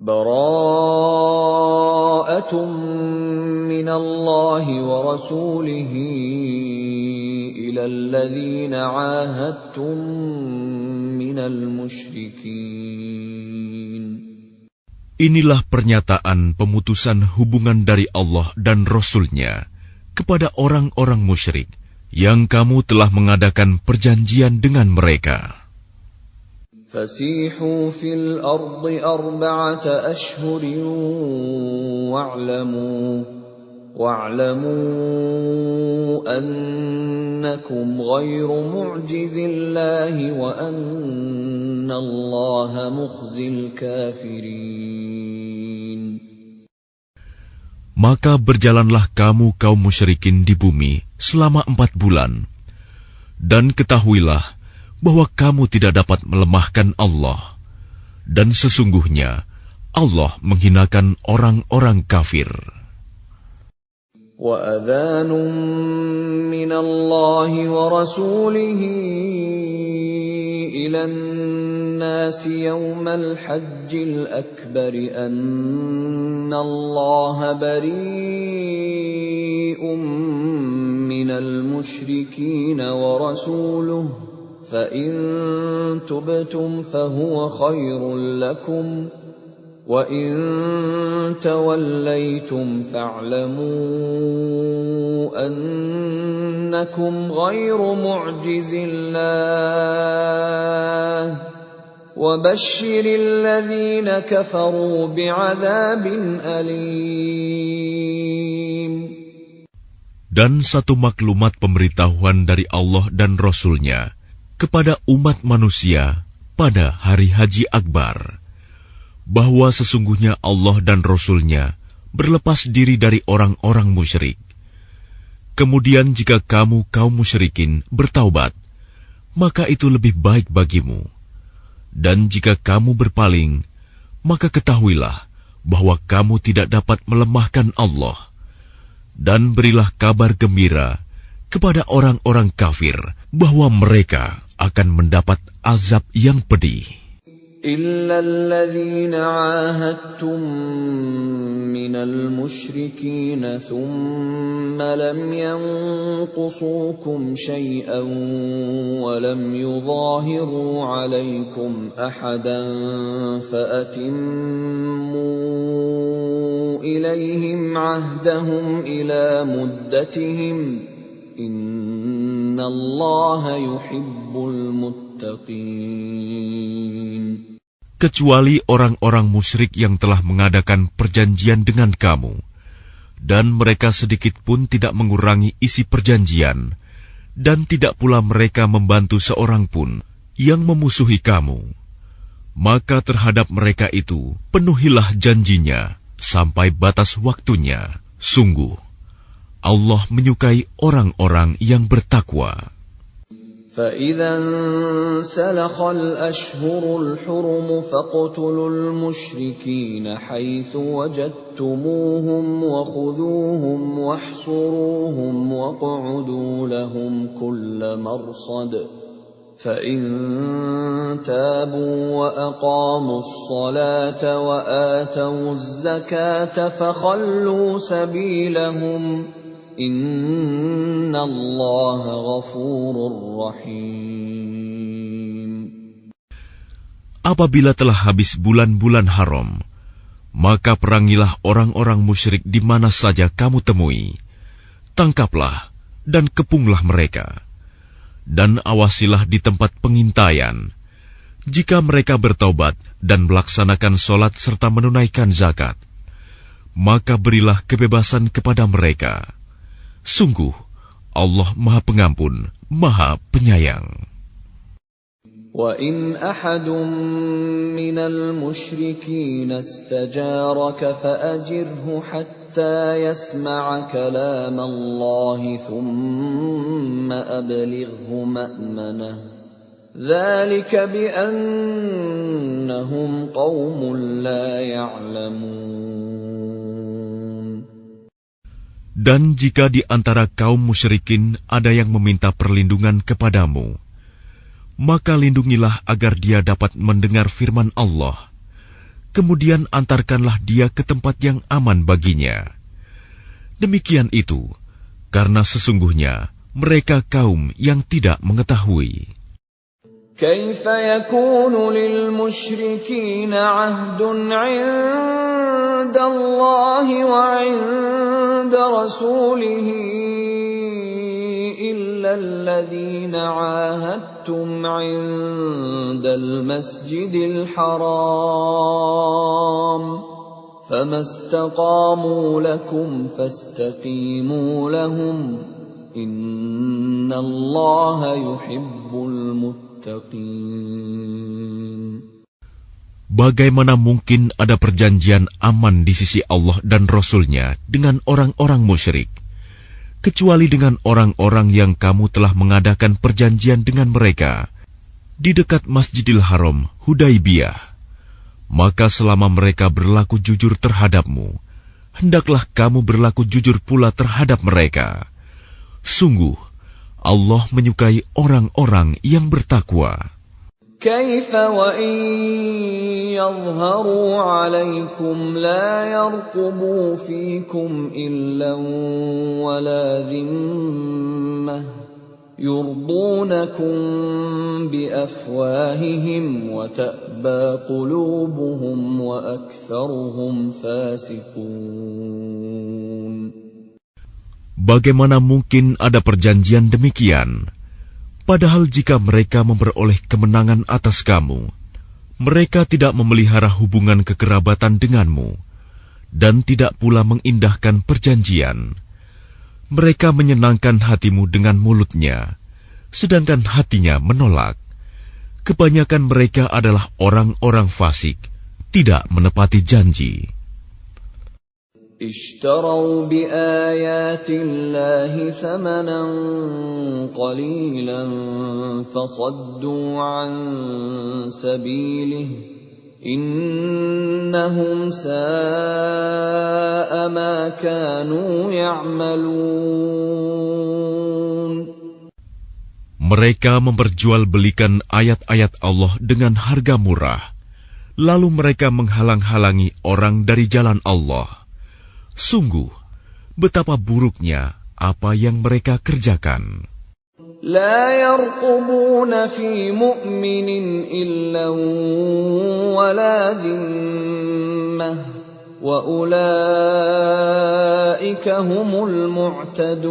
Bara'atun minallahi wa rasulihi ilal ladzina 'ahadtum minal musyrikin. Inilah pernyataan pemutusan hubungan dari Allah dan Rasul-Nya kepada orang-orang musyrik yang kamu telah mengadakan perjanjian dengan mereka. فَسِيحُوا فِي الْأَرْضِ 4 أَشْهُرٍ وَاعْلَمُوا أَنَّكُمْ غَيْرُ مُعْجِزِي اللَّهِ وَأَنَّ اللَّهَ مُخْزِي الْكَافِرِينَ. Maka berjalanlah kamu kaum musyrikin di bumi selama 4 bulan, dan ketahuilah bahwa kamu tidak dapat melemahkan Allah, dan sesungguhnya Allah menghinakan orang-orang kafir. وَأَذَانٌ مِّنَ اللَّهِ وَرَسُولِهِ إِلَى النَّاسِ يَوْمَ الْحَجِّ الْأَكْبَرِ أَنَّ اللَّهَ بَرِيءٌ مِّنَ الْمُشْرِكِينَ وَرَسُولُهُ فَإِن تُبْتُمْ فَهُوَ خَيْرٌ لَّكُمْ وَإِن تَوَلَّيْتُمْ فَاعْلَمُوا أَنَّكُمْ غَيْرُ مُعْجِزِي اللَّهِ وَبَشِّرِ الَّذِينَ كَفَرُوا بِعَذَابٍ أَلِيمٍ. Dan satu maklumat pemberitahuan dari Allah dan Rasul-Nya kepada umat manusia pada hari Haji Akbar, bahwa sesungguhnya Allah dan Rasul-Nya berlepas diri dari orang-orang musyrik. Kemudian jika kamu kaum musyrikin bertaubat, maka itu lebih baik bagimu. Dan jika kamu berpaling, maka ketahuilah bahwa kamu tidak dapat melemahkan Allah. Dan berilah kabar gembira kepada orang-orang kafir bahwa mereka akan mendapat azab yang pedih. إِلَّا الَّذِينَ عَاهَدتُّم مِّنَ الْمُشْرِكِينَ ثُمَّ لَمْ يَنقُصُوكُمْ شَيْئًا وَلَمْ يُظَاهِرُوا عَلَيْكُمْ أَحَدًا فَأَتِمُّوا إِلَيْهِمْ عَهْدَهُمْ إِلَى مُدَّتِهِمْ إِنَّ اللَّهَ يُحِبُّ الْمُتَّقِينَ. Kecuali orang-orang musyrik yang telah mengadakan perjanjian dengan kamu, dan mereka sedikit pun tidak mengurangi isi perjanjian, dan tidak pula mereka membantu seorang pun yang memusuhi kamu. Maka terhadap mereka itu penuhilah janjinya sampai batas waktunya. Sungguh, Allah menyukai orang-orang yang bertakwa. فَإِذَا انسَلَخَ الْأَشْهُرُ الْحُرُمُ فَاقْتُلُوا الْمُشْرِكِينَ حَيْثُ وَجَدتُّمُوهُمْ وَخُذُوهُمْ وَاحْصُرُوهُمْ وَاقْعُدُوا لَهُمْ كُلَّ مَرْصَدٍ فَإِن تَابُوا وَأَقَامُوا الصَّلَاةَ وَآتَوُا الزَّكَاةَ فَخَلُّوا سَبِيلَهُمْ Inna Allah ghafurur rahim. Apabila telah habis bulan-bulan haram, maka perangilah orang-orang musyrik di mana saja kamu temui. Tangkaplah dan kepunglah mereka. Dan awasilah di tempat pengintaian. Jika mereka bertaubat dan melaksanakan solat serta menunaikan zakat, maka berilah kebebasan kepada mereka. Sungguh, Allah Maha Pengampun, Maha Penyayang. وَإِنْ أَحَدٌ مِّنَ الْمُشْرِكِينَ اسْتَجَارَكَ فَأَجِرْهُ حَتَّى يَسْمَعَ كَلَامَ اللَّهِ ثُمَّ أَبْلِغْهُ مَأْمَنَهُ ذَلِكَ بِأَنَّهُمْ قَوْمٌ لَّا يَعْلَمُونَ. Dan jika di antara kaum musyrikin ada yang meminta perlindungan kepadamu, maka lindungilah agar dia dapat mendengar firman Allah. kemudian antarkanlah dia ke tempat yang aman baginya. Demikian itu, karena sesungguhnya mereka kaum yang tidak mengetahui. كيف يكون للمشركين عهد عند الله وعند رسوله إلا الذين عاهدتم عند المسجد الحرام فما استقاموا لكم فاستقيموا لهم إن الله يحب المتقين. Bagaimana mungkin ada perjanjian aman di sisi Allah dan Rasul-Nya dengan orang-orang musyrik, kecuali dengan orang-orang yang kamu telah mengadakan perjanjian dengan mereka di dekat Masjidil Haram, Hudaibiyah. Maka selama mereka berlaku jujur terhadapmu, hendaklah kamu berlaku jujur pula terhadap mereka. Sungguh, Allah menyukai orang-orang yang bertakwa. كيف وإن يظهروا عليكم لا يرقبوا فيكم إلا ولا ذمة يرضونكم بأفواههم وتأبى قلوبهم وأكثرهم فاسقون. Bagaimana mungkin ada perjanjian demikian? Padahal jika mereka memperoleh kemenangan atas kamu, mereka tidak memelihara hubungan kekerabatan denganmu, dan tidak pula mengindahkan perjanjian. Mereka menyenangkan hatimu dengan mulutnya, sedangkan hatinya menolak. Kebanyakan mereka adalah orang-orang fasik, tidak menepati janji. اشتروا بآيات الله ثمنا قليلا فصدوا عن سبيله إنهم ساء ما كانوا يعملون. Mereka memperjualbelikan ayat-ayat Allah dengan harga murah, lalu mereka menghalang-halangi orang dari jalan Allah. Sungguh, betapa buruknya apa yang mereka kerjakan. لا يرقبون في مؤمن إلا ولا ذمة وأولئك هم المعتدون.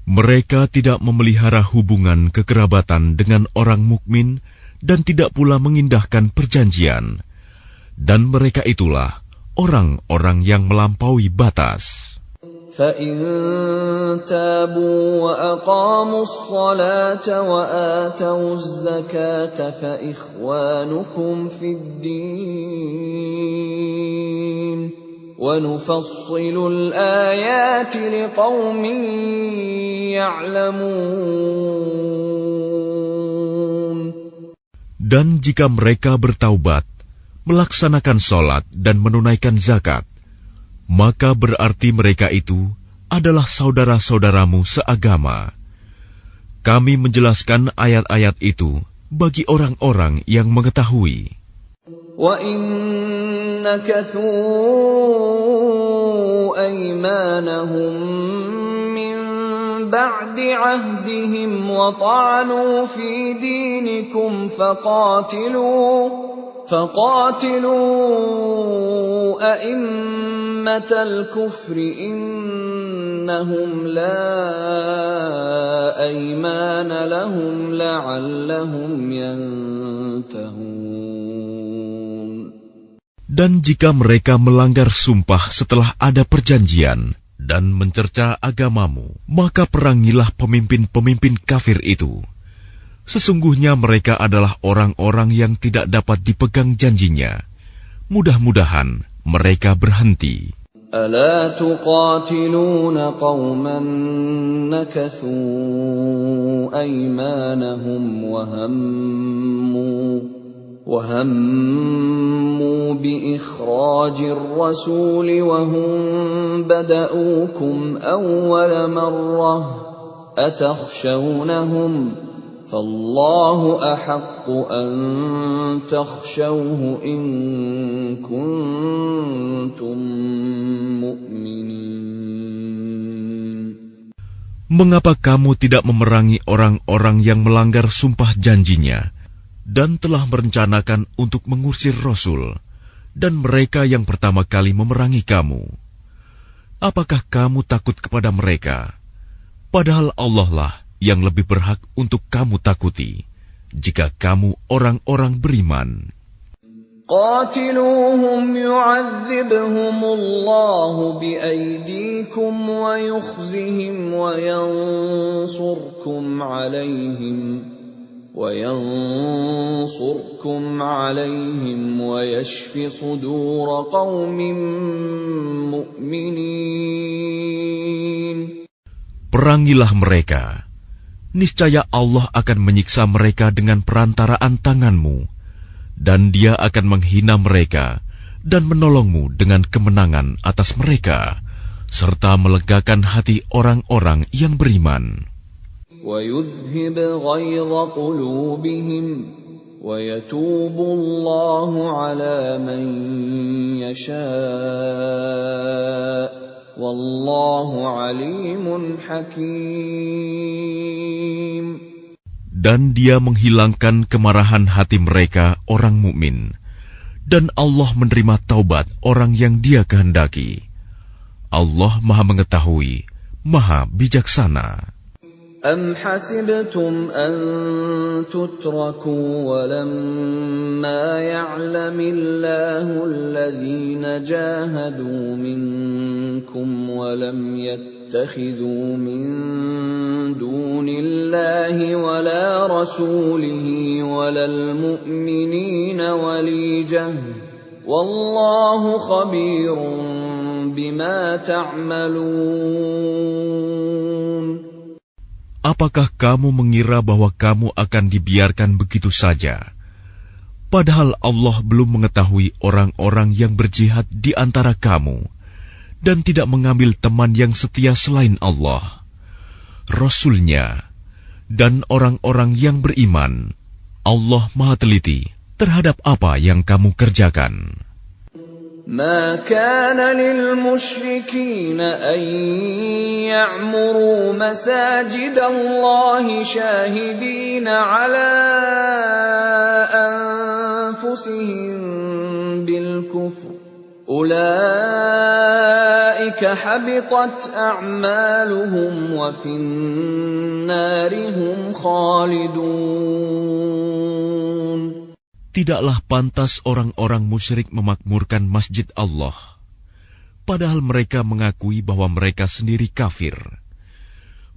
Mereka tidak memelihara hubungan kekerabatan dengan orang mukmin dan tidak pula mengindahkan perjanjian. Dan mereka itulah orang-orang yang melampaui batas. فَإِن تَابُوا وَأَقَامُوا الصَّلَاةَ وَآتَوُا الزَّكَاةَ فَإِخْوَانُكُمْ فِي الدِّينِ وَنُفَصِّلُ الْآيَاتِ لِقَوْمٍ يَعْلَمُونَ. Dan jika mereka bertaubat, melaksanakan sholat dan menunaikan zakat, maka berarti mereka itu adalah saudara-saudaramu seagama. Kami menjelaskan ayat-ayat itu bagi orang-orang yang mengetahui. وَإِن نَكَثُوا أَيْمَانَهُم مِّن بَعْدِ عَهْدِهِمْ وَطَعَنُوا فِي دِينِكُمْ فقاتلوا أئمة الكفر إنهم لا أيمان لهم لعلهم ينتهون. Dan jika mereka melanggar sumpah setelah ada perjanjian dan mencerca agamamu, maka perangilah pemimpin-pemimpin kafir itu. Sesungguhnya mereka adalah orang-orang yang tidak dapat dipegang janjinya. Mudah-mudahan mereka berhenti. ألا تقاتلون قوما نكثوا أيمانهم وهموا بإخراج الرسول وهم بدؤوكم أول مرة أتخشونهم فالله أحق أن تخشوه إن كنتم مؤمنين. Mengapa kamu tidak memerangi orang-orang yang melanggar sumpah janjinya dan telah merencanakan untuk mengusir Rasul dan mereka yang pertama kali memerangi kamu? Apakah kamu takut kepada mereka? Padahal Allah lah yang lebih berhak untuk kamu takuti, jika kamu orang-orang beriman. قاتلوهم يعذبهم الله بأيديكم ويخزهم وينصركم عليهم ويشف صدور قوم مؤمنين. Perangilah mereka. Niscaya Allah akan menyiksa mereka dengan perantaraan tanganmu, dan Dia akan menghina mereka dan menolongmu dengan kemenangan atas mereka, serta melegakan hati orang-orang yang beriman. وَيُذْهِبْ غَيْظَ قُلُوبِهِمْ وَيَتُوبُ اللَّهُ عَلَى مَن يَشَاءُ وَاللَّهُ عَلِيمٌ حَكِيمٌ. Dan Dia menghilangkan kemarahan hati mereka orang mukmin, dan Allah menerima taubat orang yang Dia kehendaki. Allah Maha Mengetahui, Maha Bijaksana. أَمْ حَسِبْتُمْ أَن تُتْرَكُوا وَلَمَّا يَعْلَمِ اللَّهُ الَّذِينَ جَاهَدُوا مِنكُمْ وَلَمْ يَتَّخِذُوا مِن دُونِ اللَّهِ وَلَا رَسُولِهِ وَلَا الْمُؤْمِنِينَ وَلِيجَةً وَاللَّهُ خَبِيرٌ بِمَا تَعْمَلُونَ. Apakah kamu mengira bahwa kamu akan dibiarkan begitu saja? Padahal Allah belum mengetahui orang-orang yang berjihad di antara kamu, dan tidak mengambil teman yang setia selain Allah, Rasul-Nya, dan orang-orang yang beriman. Allah Maha Teliti terhadap apa yang kamu kerjakan. ما كان للمشركين أن يعمروا مساجد الله شاهدين على أنفسهم بالكفر أولئك حبطت أعمالهم وفي النار هم خالدون. Tidaklah pantas orang-orang musyrik memakmurkan masjid Allah, padahal mereka mengakui bahwa mereka sendiri kafir.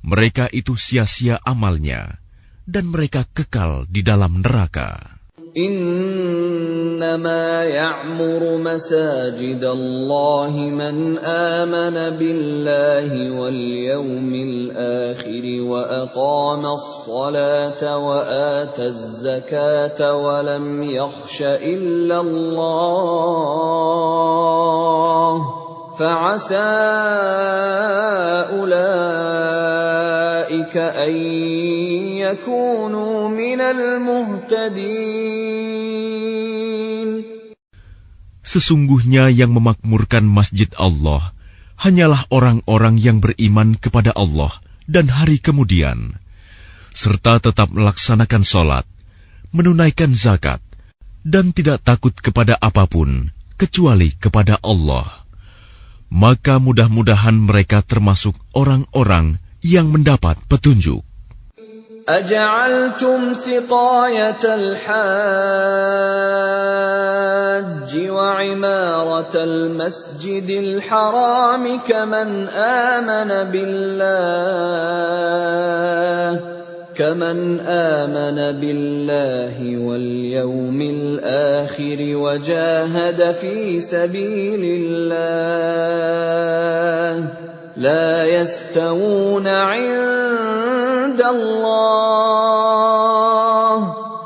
Mereka itu sia-sia amalnya, dan mereka kekal di dalam neraka. إنما يعمر مساجد الله من آمن بالله واليوم الآخر وأقام الصلاة وآتى الزكاة ولم يخش إلا الله فعسى أولئك أن يكونوا من المهتدين. Sesungguhnya yang memakmurkan masjid Allah hanyalah orang-orang yang beriman kepada Allah dan hari kemudian, serta tetap melaksanakan sholat, menunaikan zakat, dan tidak takut kepada apapun kecuali kepada Allah. Maka mudah-mudahan mereka termasuk orang-orang yang mendapat petunjuk. أجعلتم سقاية الحاج وعمارة المسجد الحرام كمن آمن بالله واليوم الآخر وجاهد في سبيل الله لا يستوون عند الله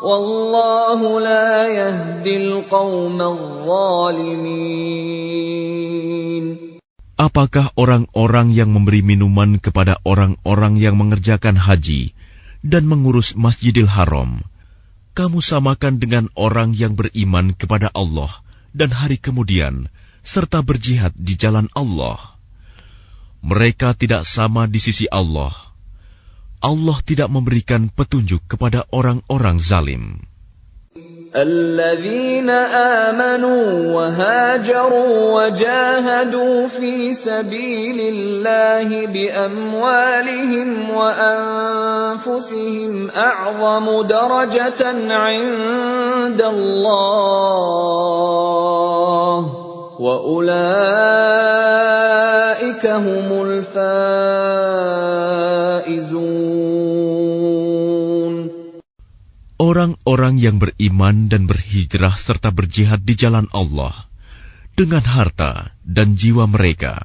والله لا يهدي القوم الظالمين. Apakah orang-orang yang memberi minuman kepada orang-orang yang mengerjakan haji dan mengurus Masjidil Haram, kamu samakan dengan orang yang beriman kepada Allah dan hari kemudian, serta berjihad di jalan Allah. Mereka tidak sama di sisi Allah. Allah tidak memberikan petunjuk kepada orang-orang zalim. الذين آمنوا وهاجروا وجاهدوا في سبيل الله بأموالهم وأنفسهم أعظم درجة عند الله وأولئك هم الفائزون. Orang-orang yang beriman dan berhijrah serta berjihad di jalan Allah dengan harta dan jiwa mereka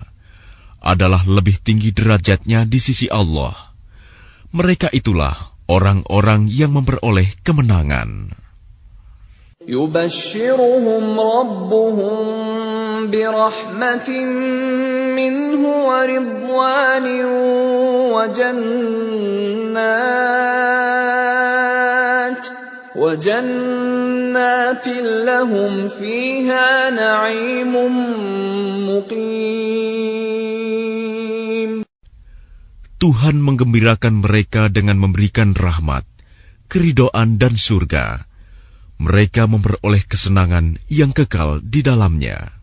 adalah lebih tinggi derajatnya di sisi Allah. Mereka itulah orang-orang yang memperoleh kemenangan. يبشرهم ربهم برحمة منه ورضوان وجنات لهم فيها نعيم مقيم. Tuhan menggembirakan mereka dengan memberikan rahmat, keridhaan dan surga. Mereka memperoleh kesenangan yang kekal di dalamnya.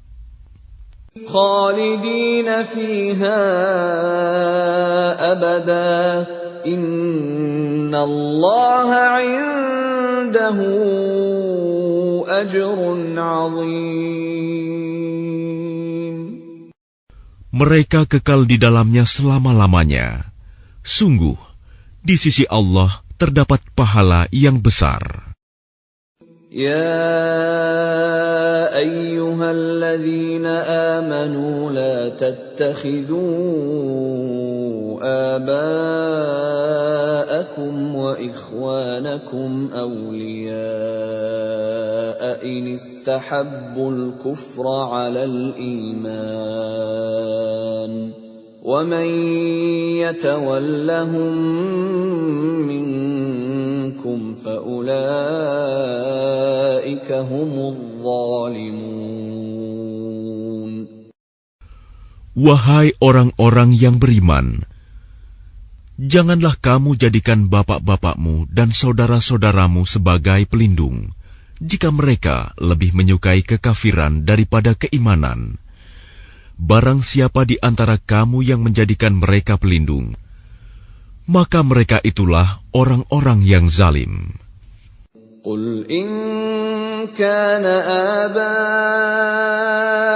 خالدين فيها أبدا إن الله عنده أجر عظيم. Mereka kekal di dalamnya selama-lamanya. Sungguh, di sisi Allah terdapat pahala yang besar. يا أيها الذين آمنوا لا تتخذوا آباءكم وإخوانكم أولياء إن استحبوا الكفر على الإيمان ومن يتولهم منكم فأولئك هم الظالمون. Wahai orang-orang yang beriman, janganlah kamu jadikan bapak-bapakmu dan saudara-saudaramu sebagai pelindung, jika mereka lebih menyukai kekafiran daripada keimanan. Barang siapa di antara kamu yang menjadikan mereka pelindung, maka mereka itulah orang-orang yang zalim. قل إن كان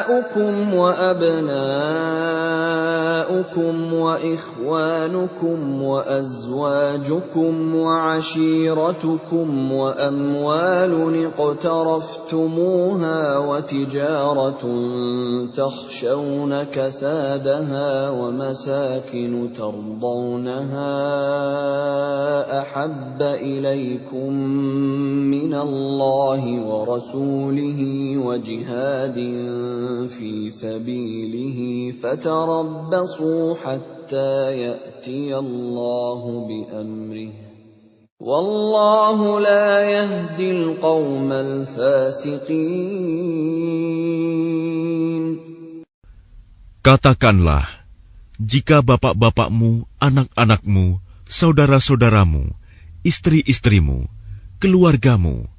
آباؤكم وأبناؤكم وإخوانكم وأزواجكم وعشيرتكم وأموال اقترفتموها وتجارة تخشون كسادها ومساكن ترضونها أحب إليكم من الله ورسوله وجهاد في سبيله فتربصوا حتى يأتي الله بأمره والله لا يهدي القوم الفاسقين. Katakanlah, jika bapak-bapakmu, anak-anakmu, saudara-saudaramu, istri-istrimu, keluargamu,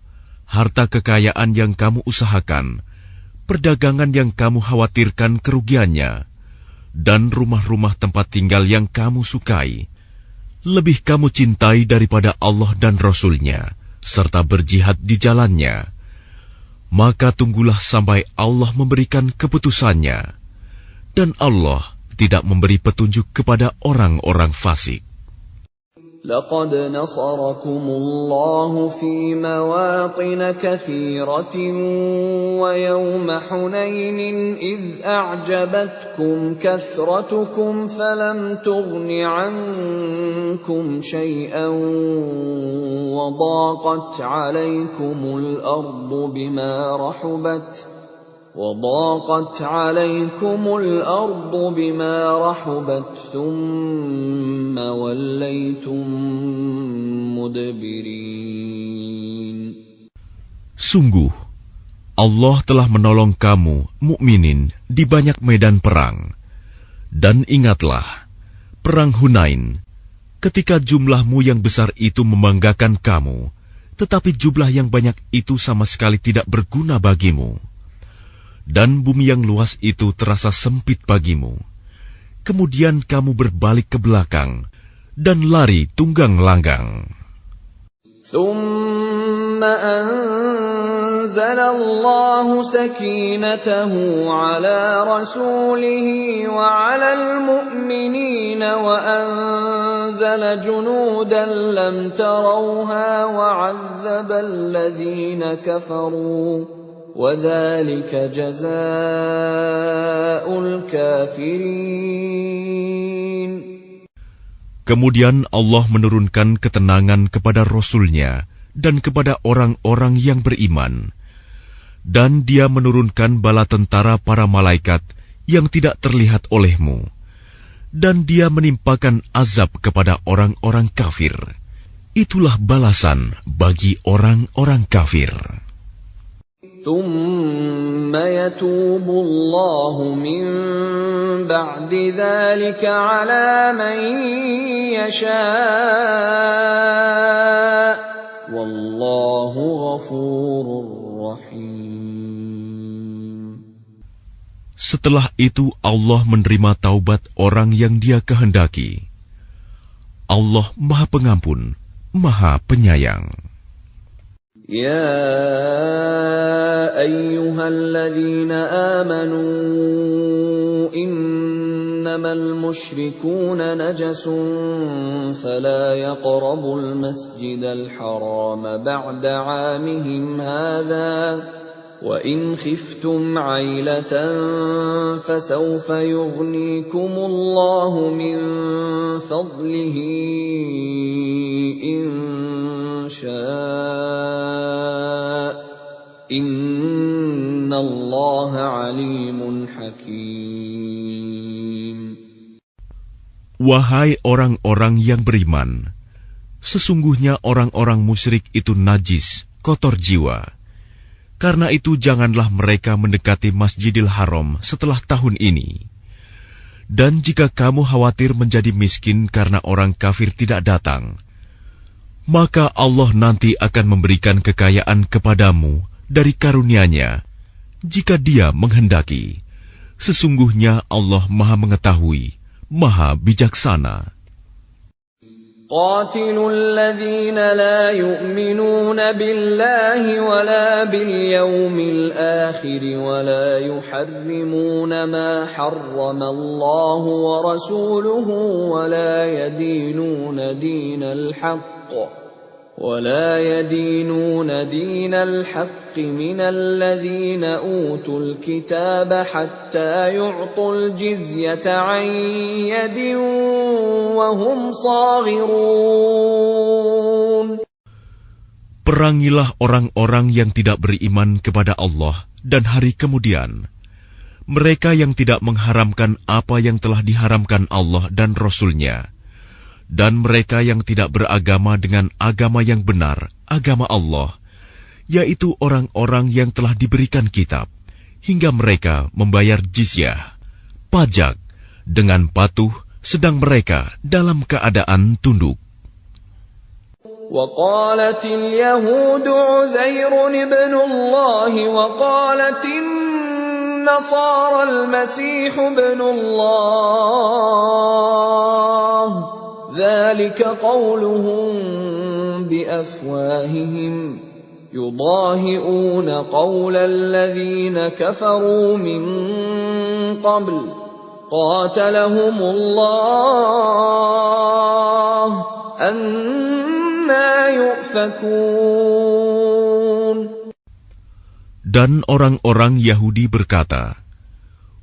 harta kekayaan yang kamu usahakan, perdagangan yang kamu khawatirkan kerugiannya, dan rumah-rumah tempat tinggal yang kamu sukai, lebih kamu cintai daripada Allah dan Rasul-Nya, serta berjihad di jalannya, maka tunggulah sampai Allah memberikan keputusannya, dan Allah tidak memberi petunjuk kepada orang-orang fasik. لقد نصركم الله في مواطن كثيرة ويوم حنين إذ أعجبتكم كثرتكم فلم تغن عنكم شيئا وضاقت عليكم الأرض بما رحبت وضاقت عليكم الأرض بما رحبت ثم وليتم مدبرين. Sungguh, Allah telah menolong kamu, mukminin, di banyak medan perang. Dan ingatlah, perang Hunain, ketika jumlahmu yang besar itu membanggakan kamu, tetapi jumlah yang banyak itu sama sekali tidak berguna bagimu. Dan bumi yang luas itu terasa sempit bagimu. Kemudian kamu berbalik ke belakang dan lari tunggang langgang. ثم أنزل الله سكينته على رسوله وعلى المؤمنين وأنزل جنودا لم تروها وعذب الذين كفروا وذلك جزاء الكافرين. Kemudian Allah menurunkan ketenangan kepada Rasul-Nya dan kepada orang-orang yang beriman. Dan Dia menurunkan bala tentara para malaikat yang tidak terlihat olehmu. Dan Dia menimpakan azab kepada orang-orang kafir. Itulah balasan bagi orang-orang kafir. ثم يتوب الله من بعد ذلك على من يشاء والله غفور رحيم. Setelah itu Allah menerima taubat orang yang Dia kehendaki. Allah Maha Pengampun, Maha Penyayang. يا أيها الذين آمنوا إنما المشركون نجس فلا يقربوا المسجد الحرام بعد عامهم هذا وإن خفتم عيلة فسوف يغنيكم الله من فضله إن شاء إن الله عليم حكيم. Wahai orang-orang yang beriman, sesungguhnya orang-orang musyrik itu najis, kotor jiwa. Karena itu janganlah mereka mendekati Masjidil Haram setelah tahun ini. Dan jika kamu khawatir menjadi miskin karena orang kafir tidak datang, maka Allah nanti akan memberikan kekayaan kepadamu dari karunia-Nya, jika Dia menghendaki. Sesungguhnya Allah Maha Mengetahui, Maha Bijaksana. قاتلوا الذين لا يؤمنون بالله ولا باليوم الآخر ولا يحرمون ما حرم الله ورسوله ولا يدينون دين الحق من الذين أوتوا الكتاب حتى يعطوا الجزية عن يد وهم صاغرون. Perangilah orang-orang yang tidak beriman kepada Allah dan hari kemudian. Mereka yang tidak mengharamkan apa yang telah diharamkan Allah dan Rasul-Nya. Dan mereka yang tidak beragama dengan agama yang benar, agama Allah, yaitu orang-orang yang telah diberikan kitab, hingga mereka membayar jizyah, pajak, dengan patuh, sedang mereka dalam keadaan tunduk. وقالت اليهود عزير ابن الله وقالت النصارى المسيح ابن الله ذلك قولهم بأفواههم يضاهئون قول الذين كفروا من قبل قاتلهم الله أنى يؤفكون. Dan orang-orang Yahudi berkata,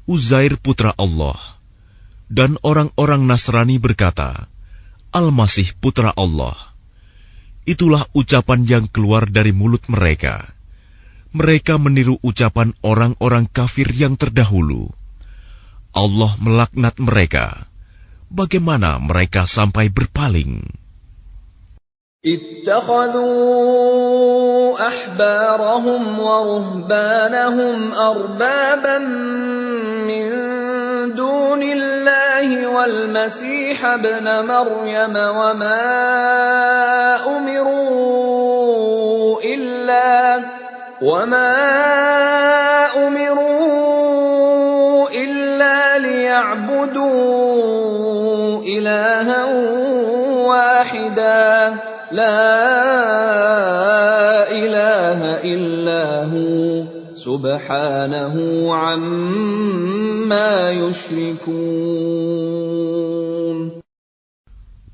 Uzair putra Allah. Dan orang-orang Nasrani berkata, Al-Masih putra Allah. Itulah ucapan yang keluar dari mulut mereka. Mereka meniru ucapan orang-orang kafir yang terdahulu. Allah melaknat mereka. Bagaimana mereka sampai berpaling? اتخذوا أحبارهم ورهبانهم أربابا من دون الله والمسيح ابن مريم وما أمروا إلا ليعبدوا إلها واحدا لا إله إلا هو سبحانه عما يشركون.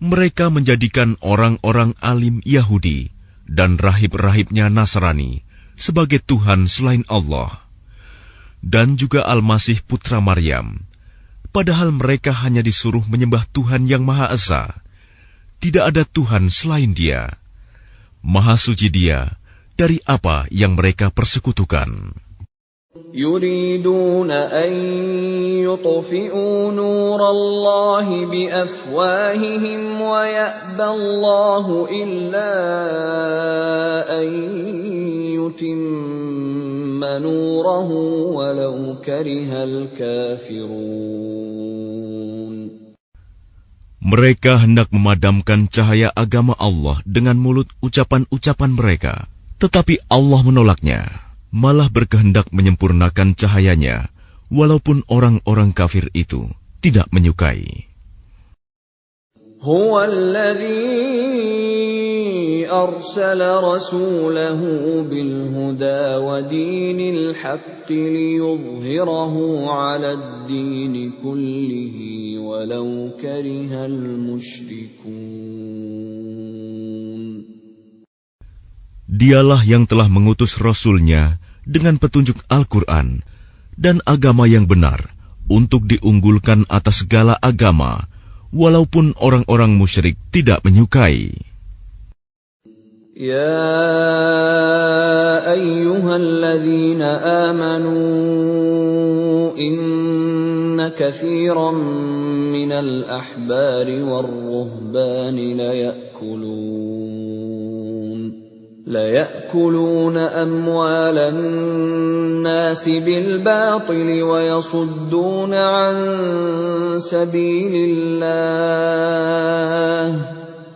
Mereka menjadikan orang-orang alim Yahudi dan rahib-rahibnya Nasrani sebagai Tuhan selain Allah, dan juga Al-Masih putra Maryam, padahal mereka hanya disuruh menyembah Tuhan yang Maha Esa. Tidak ada Tuhan selain Dia. Maha suci Dia dari apa yang mereka persekutukan. يريدون أن يطفئوا نور الله بأفواههم ويأبى الله إلا أن يتم نوره ولو كره الكافرون. Mereka hendak memadamkan cahaya agama Allah dengan mulut ucapan-ucapan mereka, tetapi Allah menolaknya, malah berkehendak menyempurnakan cahayanya, walaupun orang-orang kafir itu tidak menyukai. Huwa alladhi arsala rasulahu bil huda wa dinil haqqi liyudhhirahu 'ala ad-din kullihi walau karihal musyrikun. Dialah yang telah mengutus Rasul-Nya dengan petunjuk Al-Quran dan agama yang benar untuk diunggulkan atas segala agama, walaupun orang-orang musyrik tidak menyukai. Ya ayyuhalladzina amanu inna katsiran minal ahbari war-ruhbani ليأكلون أموال الناس بالباطل ويصدون عن سبيل الله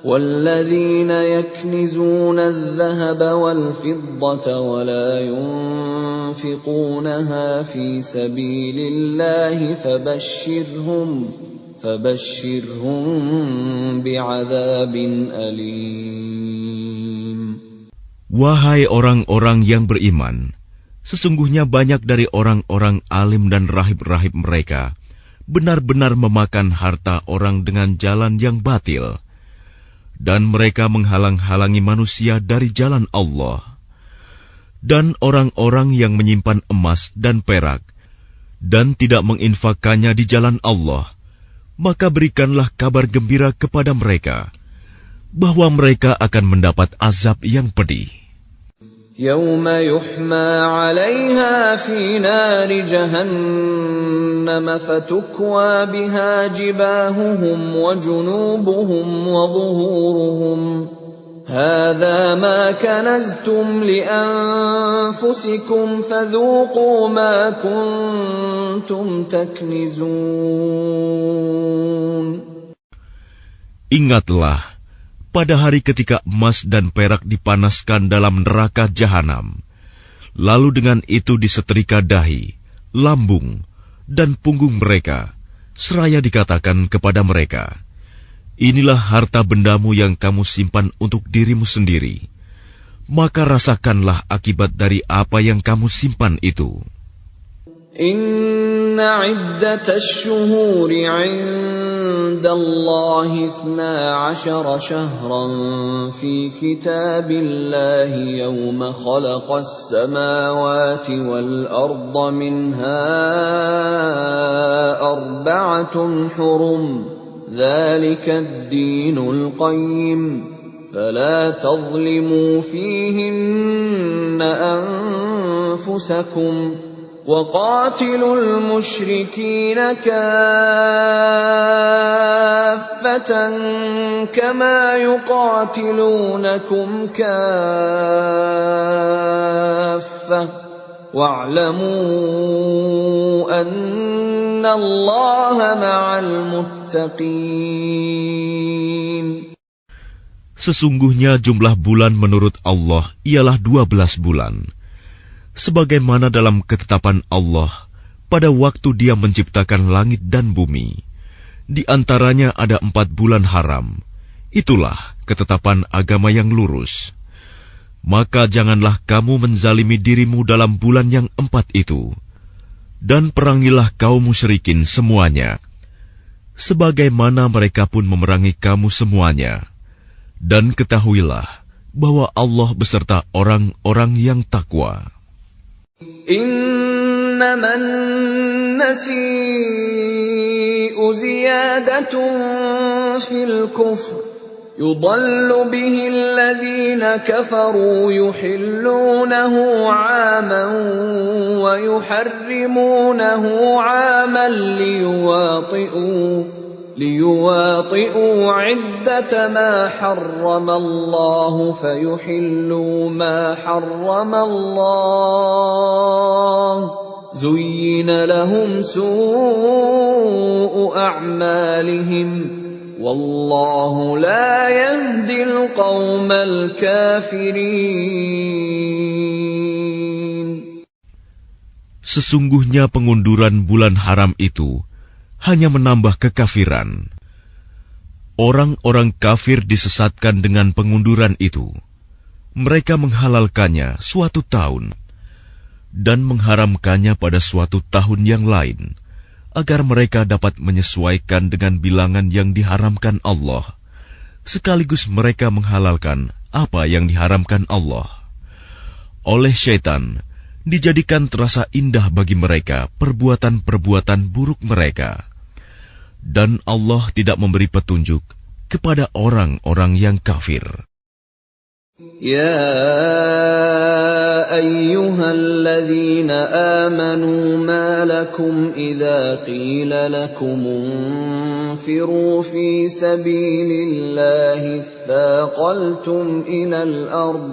والذين يكنزون الذهب والفضة ولا ينفقونها في سبيل الله فبشرهم بعذاب أليم. Wahai orang-orang yang beriman, sesungguhnya banyak dari orang-orang alim dan rahib-rahib mereka benar-benar memakan harta orang dengan jalan yang batil, dan mereka menghalang-halangi manusia dari jalan Allah. Dan orang-orang yang menyimpan emas dan perak dan tidak menginfakkannya di jalan Allah, maka berikanlah kabar gembira kepada mereka bahwa mereka akan mendapat azab yang pedih. يوم يحمى عليها في نار جهنم فتكوى بها جباههم وجنوبهم وظهورهم هذا ما كنزتم لأنفسكم فذوقوا ما كنتم تكنزون. Ingatlah pada hari ketika emas dan perak dipanaskan dalam neraka jahanam, lalu dengan itu disetrika dahi, lambung, dan punggung mereka, seraya dikatakan kepada mereka, inilah harta bendamu yang kamu simpan untuk dirimu sendiri, maka rasakanlah akibat dari apa yang kamu simpan itu. Inna iddatash shuhuri 'inda Allahi 12 shahran fi kitabillahi yawma khalaqas samawati wal arda minha arba'atun hurum dhalika ad-dinul qayyim fala tadhlimu fihinna أنفسكم وقاتلوا المشركين كافة كما يقاتلونكم كافة واعلموا أن الله مع المتقين. Sesungguhnya jumlah bulan menurut Allah ialah 12 bulan. Sebagaimana dalam ketetapan Allah pada waktu Dia menciptakan langit dan bumi. Di antaranya ada 4 bulan haram. Itulah ketetapan agama yang lurus. Maka janganlah kamu menzalimi dirimu dalam bulan yang 4 itu. Dan perangilah kaum musyrikin semuanya. Sebagaimana mereka pun memerangi kamu semuanya. Dan ketahuilah bahwa Allah beserta orang-orang yang takwa. إنما النسيء زيادة في الكفر يضل به الذين كفروا يحلونه عاما ويحرمونه عاما ليواطئوا عدة ما حرم الله فيحلوا ما حرم الله زين لهم سوء أعمالهم والله لا يهدي القوم الكافرين. Sesungguhnya pengunduran bulan haram itu hanya menambah kekafiran. Orang-orang kafir disesatkan dengan pengunduran itu. Mereka menghalalkannya suatu tahun dan mengharamkannya pada suatu tahun yang lain, agar mereka dapat menyesuaikan dengan bilangan yang diharamkan Allah, sekaligus mereka menghalalkan apa yang diharamkan Allah. Oleh syaitan, dijadikan terasa indah bagi mereka perbuatan-perbuatan buruk mereka. Dan Allah tidak memberi petunjuk kepada orang-orang yang kafir. Ya ayyuhalladzina amanu ma lakum idza qila lakum unfiru fi sabilillahi thaqaltum ilal ard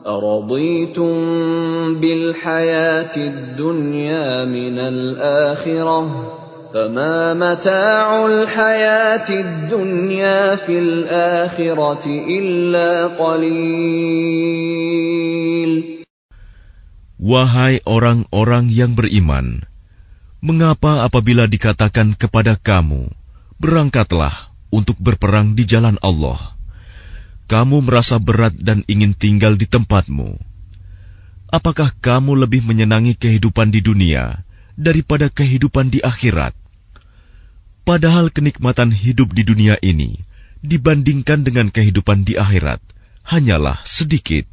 araditum bil hayatid dunya minal akhirah فما متاع الحياة الدنيا في الآخرة إلا قليل. Wahai orang-orang yang beriman, mengapa apabila dikatakan kepada kamu, berangkatlah untuk berperang di jalan Allah, kamu merasa berat dan ingin tinggal di tempatmu? Apakah kamu lebih menyenangi kehidupan di dunia daripada kehidupan di akhirat? Padahal kenikmatan hidup di dunia ini dibandingkan dengan kehidupan di akhirat hanyalah sedikit.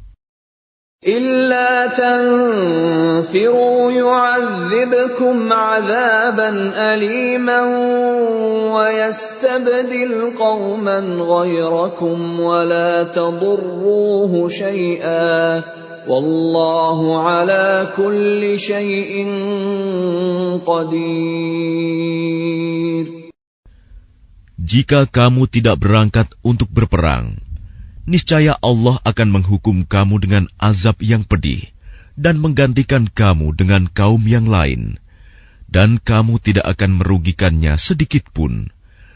إلا تنفروا يعذبكم عذابا أليما ويستبدل قوما غيركم ولا تضروه شيئا والله على كل شيء قدير. Jika kamu tidak berangkat untuk berperang, niscaya Allah akan menghukum kamu dengan azab yang pedih dan menggantikan kamu dengan kaum yang lain, dan kamu tidak akan merugikannya sedikit pun,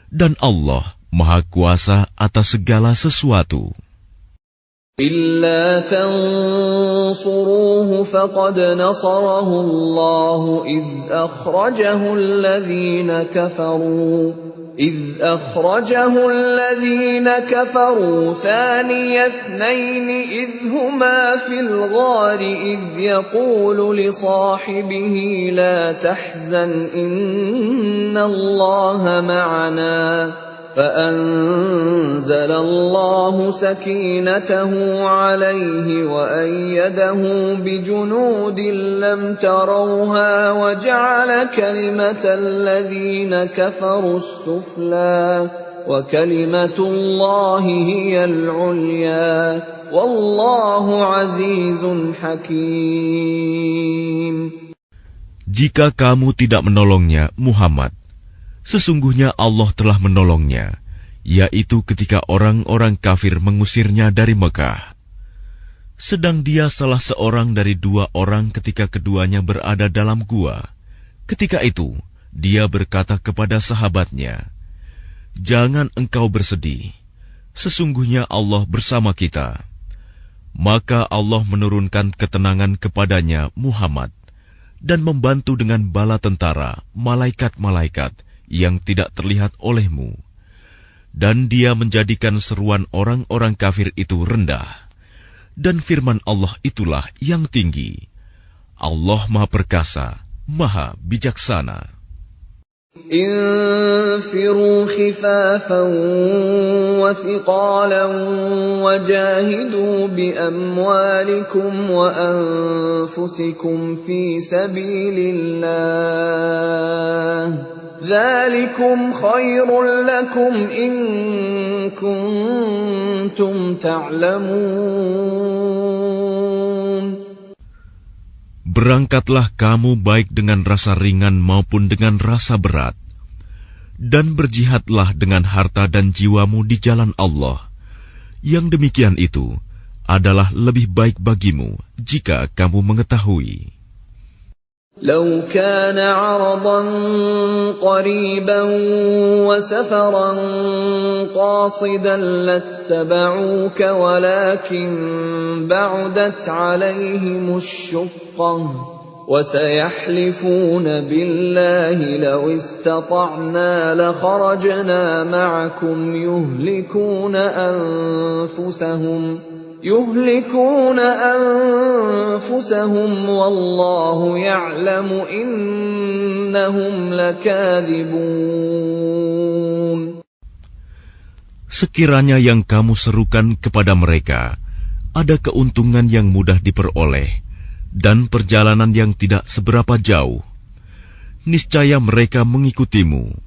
dan Allah Maha Kuasa atas segala sesuatu. إلا تنصروه فقد نصره الله إذ أخرجه الذين كفروا ثاني اثنين إذ هما في الغار إذ يقول لصاحبه لا تحزن إن الله معنا فأنزل الله سكينته عليه وأيده بجنود لم تروها وجعل كلمة الذين كفروا السفلى وكلمة الله هي العليا والله عزيز حكيم. Jika kamu tidak menolongnya, Muhammad, sesungguhnya Allah telah menolongnya, yaitu ketika orang-orang kafir mengusirnya dari Mekah. Sedang dia salah seorang dari 2 orang ketika keduanya berada dalam gua. Ketika itu, dia berkata kepada sahabatnya, "Jangan engkau bersedih, sesungguhnya Allah bersama kita." Maka Allah menurunkan ketenangan kepadanya, Muhammad, dan membantu dengan bala tentara, malaikat-malaikat yang tidak terlihat olehmu. Dan dia menjadikan seruan orang-orang kafir itu rendah. Dan firman Allah itulah yang tinggi. Allah Maha Perkasa, Maha Bijaksana. انفروا خفافا وثقالا وجاهدوا بأموالكم وأنفسكم في سبيل الله ذلكم خير لكم إن كنتم تعلمون. Berangkatlah kamu baik dengan rasa ringan maupun dengan rasa berat, dan berjihadlah dengan harta dan jiwamu di jalan Allah. Yang demikian itu adalah lebih baik bagimu jika kamu mengetahui. لو كان عرضا قريبا وسفرا قاصدا لاتبعوك ولكن بعدت عليهم الشقة وسيحلفون بالله لو استطعنا لخرجنا معكم يهلكون أنفسهم والله يعلم إنهم لكاذبون. Sekiranya yang kamu serukan kepada mereka ada keuntungan yang mudah diperoleh dan perjalanan yang tidak seberapa jauh, niscaya mereka mengikutimu.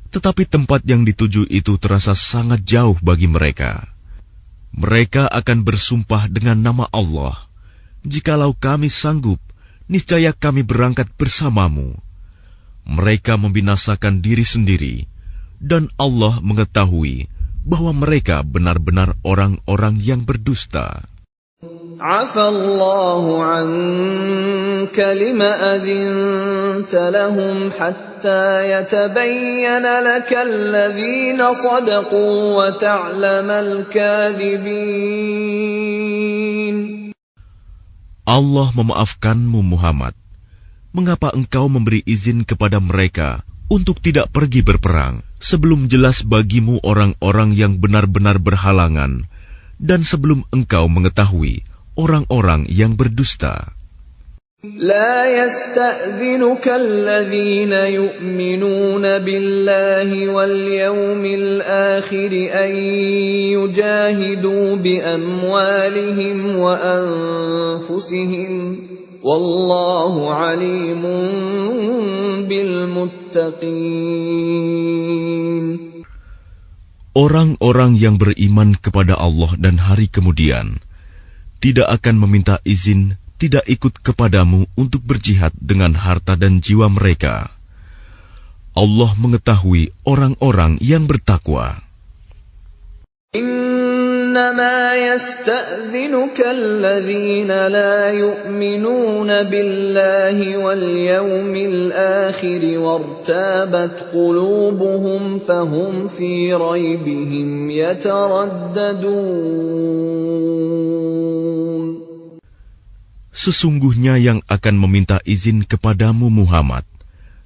Tetapi tempat yang dituju itu terasa sangat jauh bagi mereka. Mereka akan bersumpah dengan nama Allah, "Jikalau kami sanggup, niscaya kami berangkat bersamamu." Mereka membinasakan diri sendiri, dan Allah mengetahui bahwa mereka benar-benar orang-orang yang berdusta. Afallahu anka lima adhinta lahum hatta yatabayyana laka alladhina sadaqu wa ta'lamal kadhibin. Allah memaafkanmu, Muhammad. Mengapa engkau memberi izin kepada mereka untuk tidak pergi berperang sebelum jelas bagimu orang-orang yang benar-benar berhalangan dan sebelum engkau mengetahui orang-orang yang berdusta? لا يستأذنك الذين يؤمنون بالله واليوم الآخر أن يجاهدوا بأموالهم وأنفسهم والله عليم بالمتقين. Orang-orang yang beriman kepada Allah dan hari kemudian tidak akan meminta izin tidak ikut kepadamu untuk berjihad dengan harta dan jiwa mereka. Allah mengetahui orang-orang yang bertakwa. إنما يستأذنك الذين لا يؤمنون بالله واليوم الآخر وارتابت قلوبهم فهم في ريبهم يترددون. Sesungguhnya yang akan meminta izin kepadamu, Muhammad,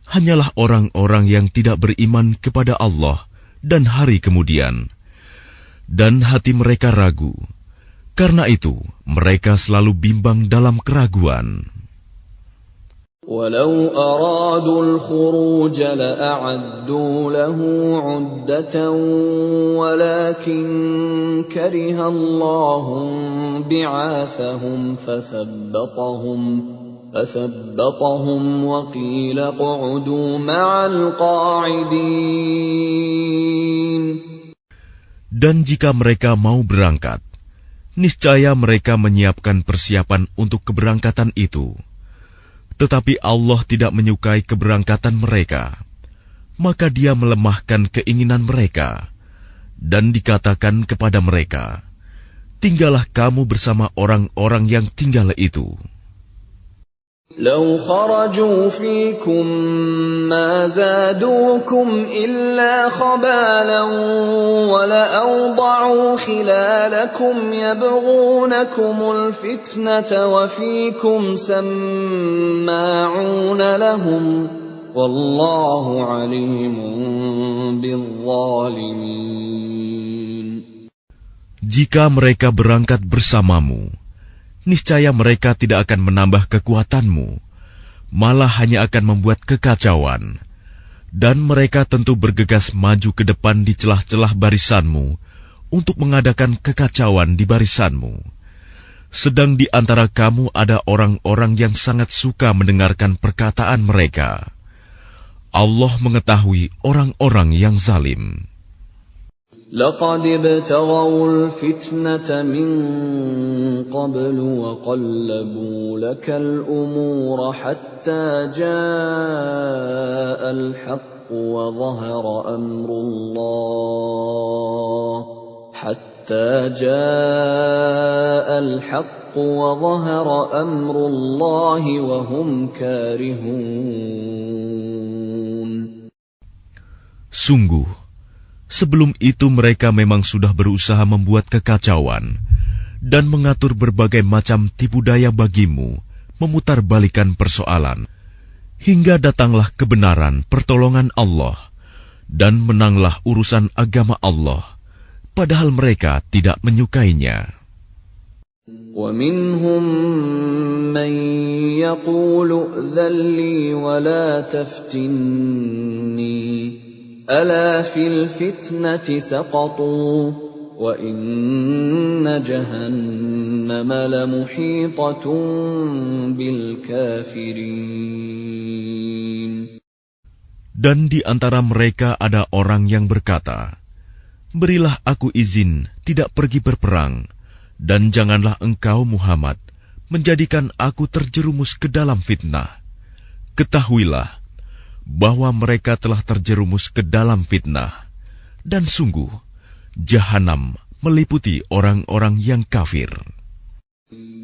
hanyalah orang-orang yang tidak beriman kepada Allah dan hari kemudian, dan hati mereka ragu. Karena itu, mereka selalu bimbang dalam keraguan. ولو أرادوا الخروج لأعدوا له عدة ولكن كره الله بعاثهم فثبطهم وقيل اقعدوا مع القاعدين. Dan jika mereka mau berangkat, niscaya mereka menyiapkan persiapan untuk keberangkatan itu. Tetapi Allah tidak menyukai keberangkatan mereka, maka Dia melemahkan keinginan mereka, dan dikatakan kepada mereka, tinggallah kamu bersama orang-orang yang tinggal itu. لو خرجوا فيكم ما زادوكم إلا خبالا ولأوضعوا خلالكم يبغونكم الفتنة وفيكم سماعون لهم والله عليم بالظالمين. Jika mereka berangkat bersamamu, niscaya mereka tidak akan menambah kekuatanmu, malah hanya akan membuat kekacauan. Dan mereka tentu bergegas maju ke depan di celah-celah barisanmu untuk mengadakan kekacauan di barisanmu. Sedang di antara kamu ada orang-orang yang sangat suka mendengarkan perkataan mereka. Allah mengetahui orang-orang yang zalim. لقد ابتغوا الفتنة من قبل وقلبوا لك الأمور حتى جاء الحق وظهر أمر الله وهم كارهون. Sungguh, sebelum itu mereka memang sudah berusaha membuat kekacauan dan mengatur berbagai macam tipu daya bagimu, memutarbalikan persoalan, hingga datanglah kebenaran pertolongan Allah, dan menanglah urusan agama Allah, padahal mereka tidak menyukainya. وَمِنْهُمْ مَنْ يَقُولُ ائْذَنْ لِي وَلَا تَفْتِنِّي ألا في الفتنة سقطوا وإن جهنم لمحيطة بالكافرين. Dan di antara mereka ada orang yang berkata, berilah aku izin tidak pergi berperang, dan janganlah engkau Muhammad menjadikan aku terjerumus ke dalam fitnah. Ketahuilah bahwa mereka telah terjerumus ke dalam fitnah, dan sungguh Jahanam meliputi orang-orang yang kafir.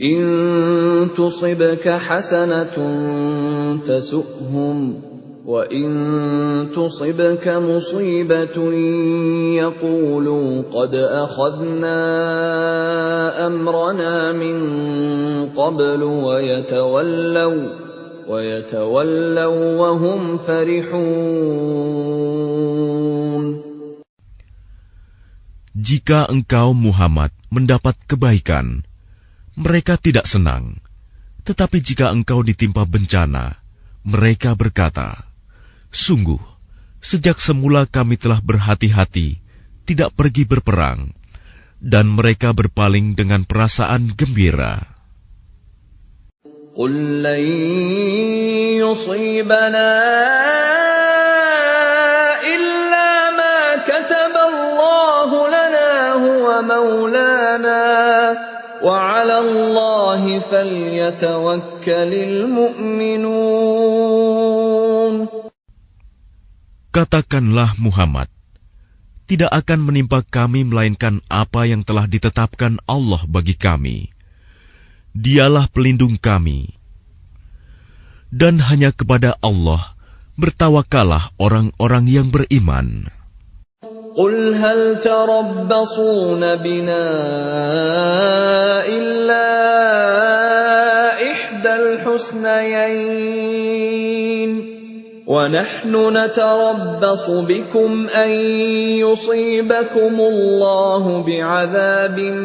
In tusibka hasanatun tasu'hum wa in tusibka musibatun yaqulu qad akhadna amrana min qablu wa yatawallaw wa hum farihun. Jika engkau Muhammad mendapat kebaikan, mereka tidak senang. Tetapi jika engkau ditimpa bencana, mereka berkata, sungguh, sejak semula kami telah berhati-hati tidak pergi berperang, dan mereka berpaling dengan perasaan gembira. قل لن يصيبنا إلا ما كتب الله لنا هو مولانا وعلى الله فليتوكل المؤمنون. Katakanlah Muhammad, tidak akan menimpa kami melainkan apa yang telah ditetapkan Allah bagi kami. Dialah pelindung kami. Dan hanya kepada Allah bertawakalah orang-orang yang beriman. Qul hal tarabbasuna bina illa ihdal husnayain wa nahnu natarabbasu bikum an yusibakumullahu bi'adzabin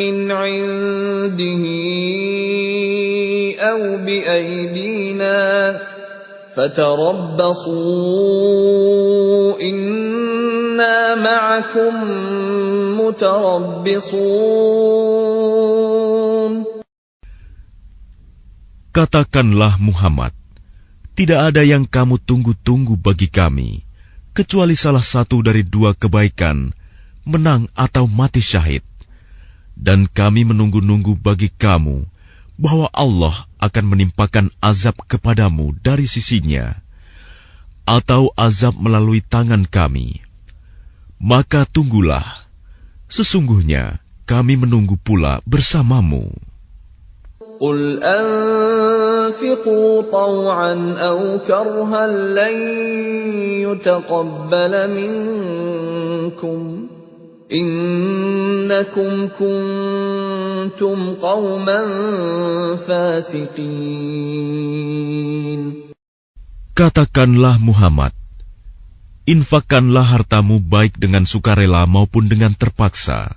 min 'indihi aw bi'aydina fatarabbasu inna ma'akum mutarabbisun. Katakanlah Muhammad, tidak ada yang kamu tunggu-tunggu bagi kami, kecuali salah satu dari dua kebaikan menang atau mati syahid. Dan kami menunggu-nunggu bagi kamu bahwa Allah akan menimpakan azab kepadamu dari sisinya, atau azab melalui tangan kami. Maka tunggulah, sesungguhnya kami menunggu pula bersamamu. قل أنفقوا طوعا أو كرها لن يتقبل منكم إنكم كنتم قوما فاسقين. Katakanlah Muhammad, infakkanlah hartamu baik dengan sukarela maupun dengan terpaksa,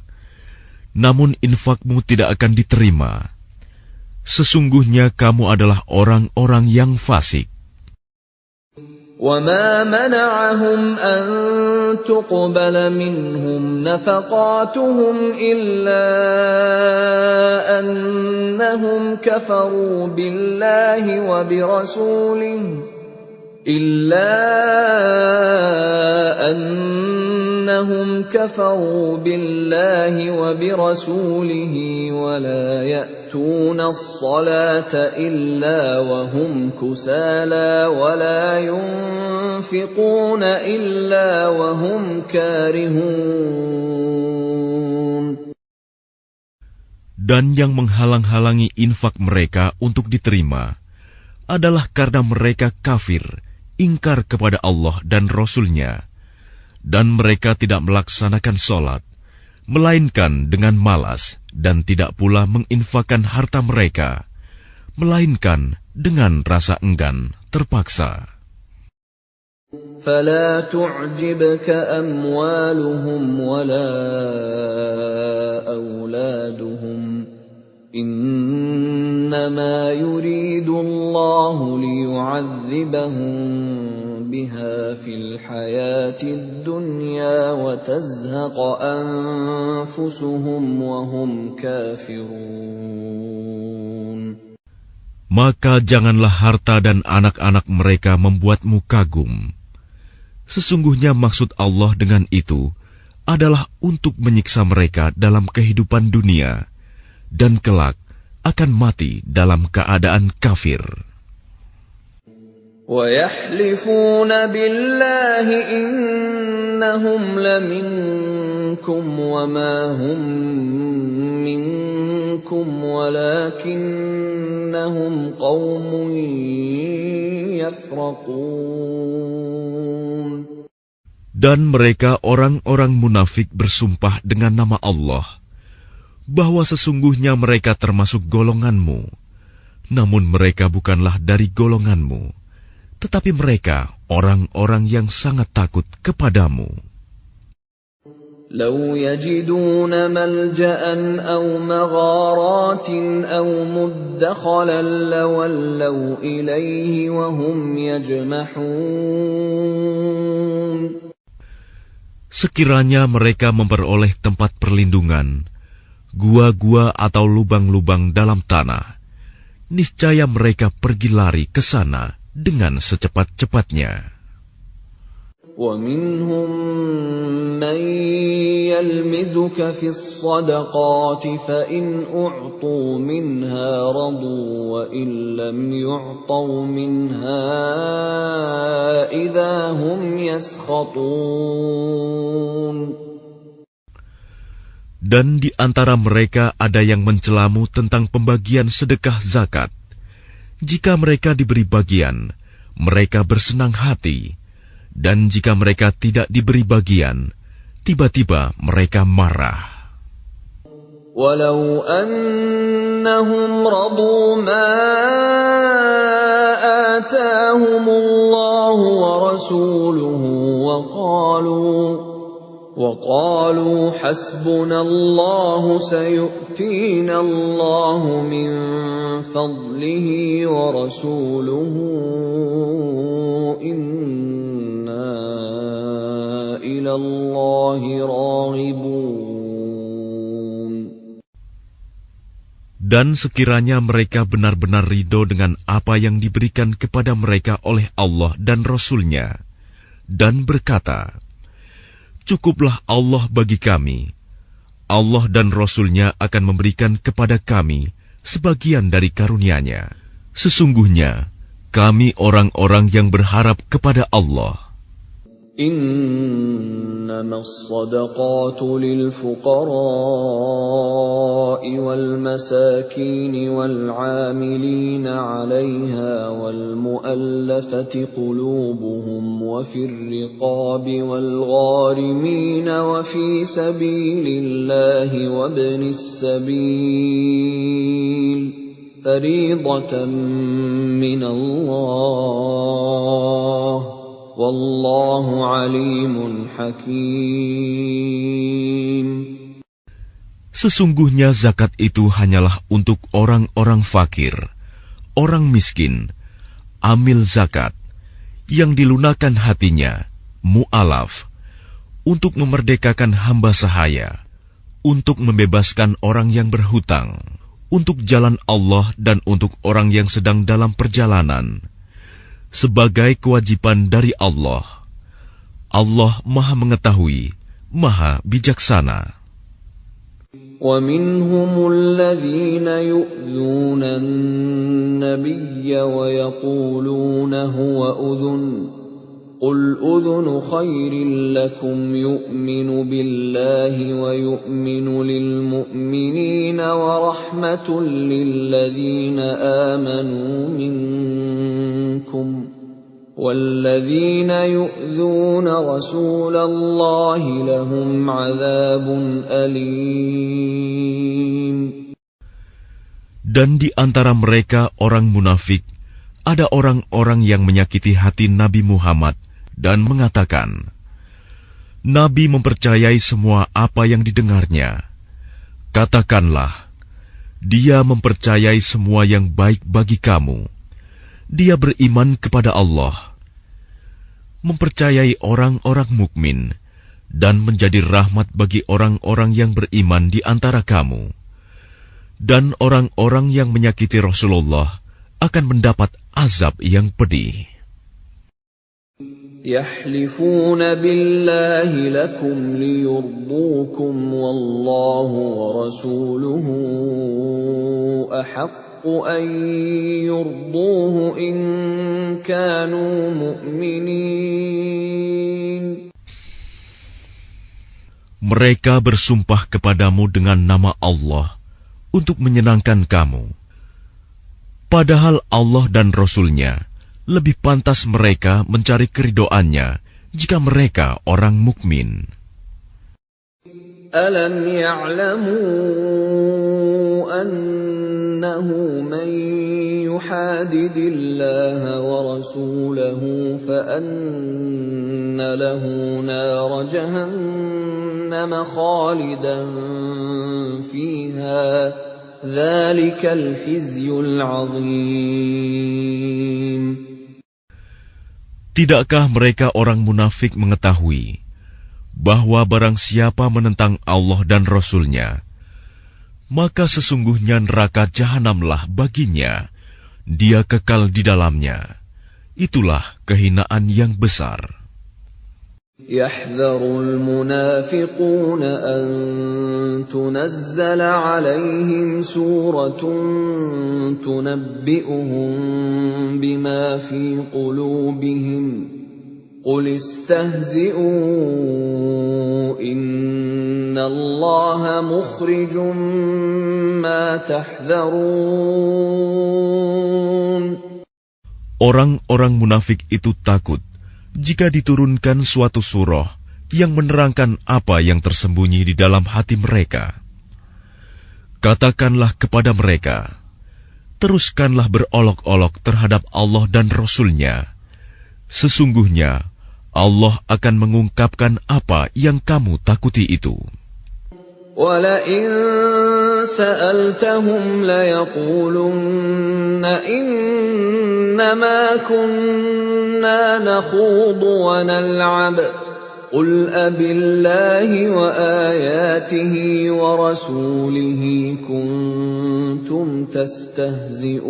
namun infakmu tidak akan diterima. Sesungguhnya kamu adalah orang-orang yang fasik. وَمَا مَنَعَهُمْ أَن تُقْبَلَ مِنْهُمْ نَفَقَاتُهُمْ إِلَّا أَنَّهُمْ كَفَرُوا بِاللَّهِ وَبِرَسُولِهِ وَلَا يَأْتُونَ الصَّلَاةَ إِلَّا وَهُمْ كُسَالَى وَلَا يُنْفِقُونَ إِلَّا وَهُمْ كَارِهُونَ. Dan yang menghalang-halangi infak mereka untuk diterima adalah karena mereka kafir, ingkar kepada Allah dan Rasul-Nya, dan mereka tidak melaksanakan sholat, melainkan dengan malas, dan tidak pula menginfakkan harta mereka, melainkan dengan rasa enggan, terpaksa. فَلَا تُعْجِبْكَ أَمْوَالُهُمْ وَلَا أَوْلَادُهُمْ إِنَّمَا يُرِيدُ اللَّهُ لِيُعَذِّبَهُم بِهَا فِي الْحَيَاةِ الدُّنْيَا وَتَزْهَقَ أَنفُسُهُمْ وَهُمْ كَافِرُونَ. Maka janganlah harta dan anak-anak mereka membuatmu kagum. Sesungguhnya maksud Allah dengan itu adalah untuk menyiksa mereka dalam kehidupan dunia, dan kelak akan mati dalam keadaan kafir. وَيَحْلِفُونَ بِاللَّهِ إِنَّهُمْ لَمِنكُمْ وَمَا هُمْ مِنكُمْ وَلَكِنَّهُمْ قَوْمٌ يَفْرَقُونَ. Dan mereka orang-orang munafik bersumpah dengan nama Allah bahwa sesungguhnya mereka termasuk golonganmu, namun mereka bukanlah dari golonganmu, tetapi mereka orang-orang yang sangat takut kepadamu. لو يجدون ملجأ أو مغارات أو مدخلا لولوا إليه وهم يجمحون. Sekiranya mereka memperoleh tempat perlindungan, gua-gua atau lubang-lubang dalam tanah, niscaya mereka pergi lari ke sana dengan secepat-cepatnya. وَمِنْهُمْ مَنْ يَلْمِزُكَ فِي الصَّدَقَاتِ فَإِنْ أُعْطُوا مِنْهَا رَضُوا وَإِنْ لَمْ يُعْطَوْا مِنْهَا إِذَا هُمْ يَسْخَطُونَ. Dan di antara mereka ada yang mencelamu tentang pembagian sedekah zakat. Jika mereka diberi bagian, mereka bersenang hati. Dan jika mereka tidak diberi bagian, tiba-tiba mereka marah. Walau annahum radu ma atahumullahu wa rasuluhu wa qalu hasbunallahu sayu'tina Allahu min fadlihi wa rasuluhu Dan sekiranya mereka benar-benar ridho dengan apa yang diberikan kepada mereka oleh Allah dan Rasul-Nya, dan berkata, Cukuplah Allah bagi kami. Allah dan Rasul-Nya akan memberikan kepada kami sebagian dari karunia-Nya. Sesungguhnya, kami orang-orang yang berharap kepada Allah. إنما الصدقات للفقراء والمساكين والعاملين عليها والمؤلفة قلوبهم وفي الرقاب والغارمين وفي سبيل الله وابن السبيل فريضة من الله Wallahu alimun hakim. Sesungguhnya zakat itu hanyalah untuk orang-orang fakir, orang miskin, amil zakat, yang dilunakan hatinya, mu'alaf, untuk memerdekakan hamba sahaya, untuk membebaskan orang yang berhutang, untuk jalan Allah dan untuk orang yang sedang dalam perjalanan, sebagai kewajiban dari Allah. Allah Maha Mengetahui, Maha Bijaksana. وَمِنْهُمُ الَّذِينَ يُؤْذُونَ النَّبِيَّ وَيَقُولُونَ هُوَ أُذُنٌ قُلْ أُذُنُ خَيْرٍ لَكُمْ يُؤْمِنُ بِاللَّهِ وَيُؤْمِنُ لِلْمُؤْمِنِينَ وَرَحْمَةٌ لِلَّذِينَ آمَنُوا مِنكُمْ وَالَّذِينَ يُؤْذُونَ رَسُولَ اللَّهِ لَهُمْ عَذَابٌ أَلِيمٌ. Dan di antara mereka orang munafik, ada orang-orang yang menyakiti hati Nabi Muhammad dan mengatakan, Nabi mempercayai semua apa yang didengarnya. Katakanlah, dia mempercayai semua yang baik bagi kamu. Dia beriman kepada Allah, mempercayai orang-orang mukmin, dan menjadi rahmat bagi orang-orang yang beriman di antara kamu. Dan orang-orang yang menyakiti Rasulullah akan mendapat azab yang pedih. يَحْلِفُونَ بِاللَّهِ لَكُمْ لِيُرْضُوكُمْ وَاللَّهُ وَرَسُولُهُ أَحَقُّ أَن يُرْضُوهُ إِن كَانُوا مُؤْمِنِينَ. Mereka bersumpah kepadamu dengan nama Allah untuk menyenangkan kamu. Padahal Allah dan Rasul-Nya lebih pantas mereka mencari keridhoannya jika mereka orang mukmin. Alam ya'lamu annahu man yuhadidillaha wa rasulahu fa anna lahu nar jahannam khalidan fiha Dzalikal khizyul 'adzim. Tidakkah mereka orang munafik mengetahui bahwa barang siapa menentang Allah dan Rasul-Nya, maka sesungguhnya neraka jahanamlah baginya, dia kekal di dalamnya. Itulah kehinaan yang besar. يحذر المنافقون أن تنزل عليهم سورة تنبئهم بما في قلوبهم قل استهزئوا إن الله مخرج ما تحذرون. Orang-orang munafik itu takut jika diturunkan suatu surah yang menerangkan apa yang tersembunyi di dalam hati mereka. Katakanlah kepada mereka, teruskanlah berolok-olok terhadap Allah dan Rasul-Nya. Sesungguhnya Allah akan mengungkapkan apa yang kamu takuti itu. وَلَئِن سَأَلْتَهُمْ لَيَقُولُنَّ إِنَّمَا كُنَّا نَخُوضُ وَنَلْعَبُ قُلْ أَبِاللَّهِ وَآيَاتِهِ وَرَسُولِهِ كُنتُمْ تَسْتَهْزِئُونَ.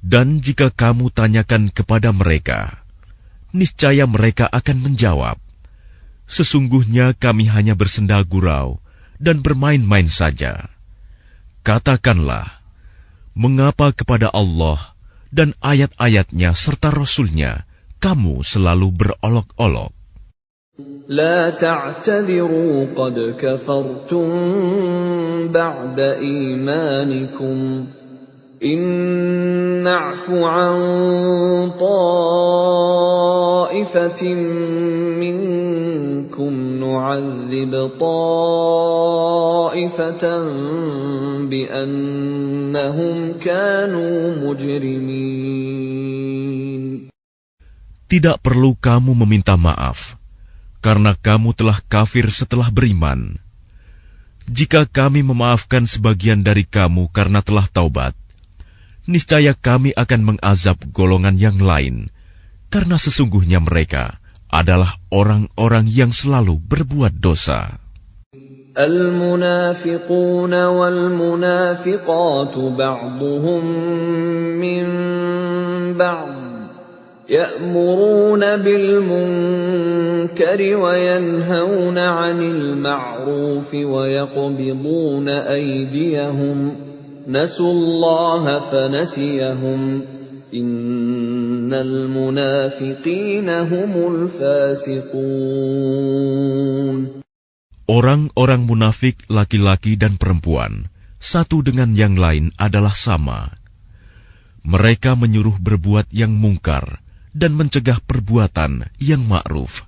Dan jika kamu tanyakan kepada mereka, niscaya mereka akan menjawab, sesungguhnya kami hanya bersenda gurau dan bermain-main saja. Katakanlah, mengapa kepada Allah dan ayat-ayatnya serta Rasul-Nya kamu selalu berolok-olok? لا تعتذروا قد كفرتم بعد إيمانكم إن نعف عن طائفة منكم نعذب طائفة بأنهم كانوا مجرمين. Tidak perlu kamu meminta maaf, karena kamu telah kafir setelah beriman. Jika kami memaafkan sebagian dari kamu karena telah taubat, niscaya kami akan mengazab golongan yang lain, karena sesungguhnya mereka adalah orang-orang yang selalu berbuat dosa. المنافقون والمنافقات بعضهم من بعض يأمرون بالمنكر وينهون عن المعروف ويقبضون أيديهم نسوا الله فنسيهم إن المنافقين هم الفاسقون. Orang-orang munafik laki-laki dan perempuan, satu dengan yang lain adalah sama. Mereka menyuruh berbuat yang mungkar dan mencegah perbuatan yang ma'ruf.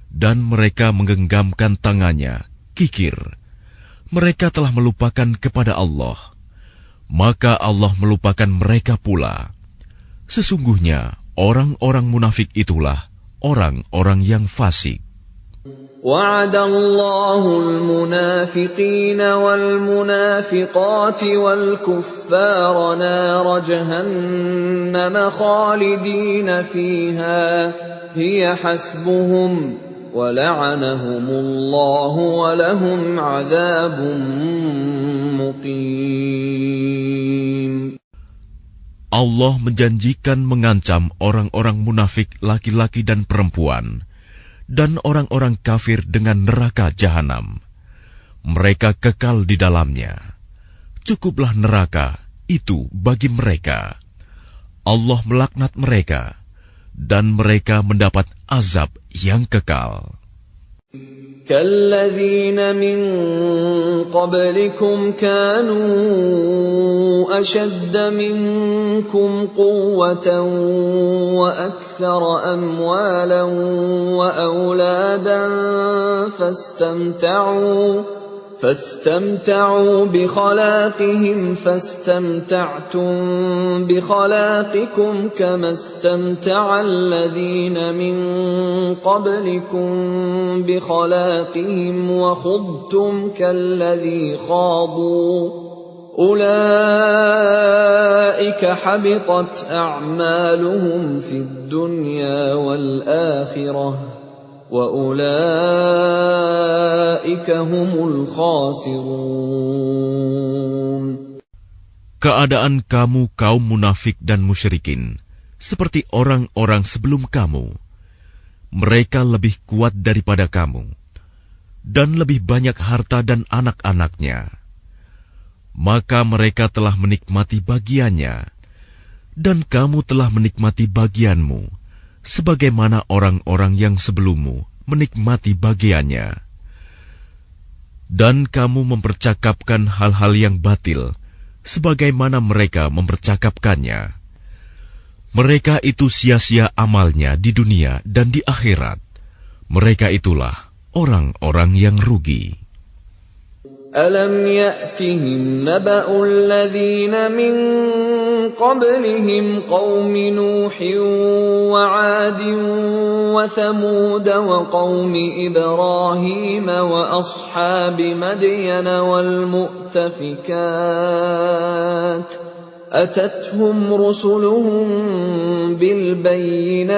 Dan mereka menggenggamkan tangannya, kikir. Mereka telah melupakan kepada Allah. Maka Allah melupakan mereka pula. Sesungguhnya orang-orang munafik itulah orang-orang yang fasik. وعد الله المنافقين والمنافقات والكفار نار جهنم خالدين فيها هي حسبهم ولعنهم الله ولهم عذاب مقيم. Allah menjanjikan mengancam orang-orang munafik laki-laki dan perempuan dan orang-orang kafir dengan neraka jahanam. Mereka kekal di dalamnya. Cukuplah neraka itu bagi mereka. Allah melaknat mereka, dan mereka mendapat azab yang kekal. كالذين من قبلكم كانوا أشد منكم قوة وأكثر أموالا وأولادا فاستمتعوا بخلاقهم فاستمتعتم بخلاقكم كما استمتع الذين من قبلكم بخلاقهم وخضتم كالذي خاضوا أولئك حبطت أعمالهم في الدنيا والآخرة وَأُولَئِكَ هُمُ الْخَاسِرُونَ. Keadaan kamu kaum munafik dan musyrikin seperti orang-orang sebelum kamu. Mereka lebih kuat daripada kamu dan lebih banyak harta dan anak-anaknya. Maka mereka telah menikmati bagiannya dan kamu telah menikmati bagianmu, sebagaimana orang-orang yang sebelummu menikmati bagiannya. Dan kamu mempercakapkan hal-hal yang batil, sebagaimana mereka mempercakapkannya. Mereka itu sia-sia amalnya di dunia dan di akhirat. Mereka itulah orang-orang yang rugi. أَلَمْ يَأْتِهِمْ نَبَأُ الَّذِينَ مِنْ قَبْلِهِمْ قَوْمِ نُوحٍ وَعَادٍ وَثَمُودَ وَقَوْمِ إِبْرَاهِيمَ وَأَصْحَابِ مَدْيَنَ وَالْمُؤْتَفِكَاتِ أَتَتْهُمْ رُسُلُهُم بِالْبَيِّنَاتِ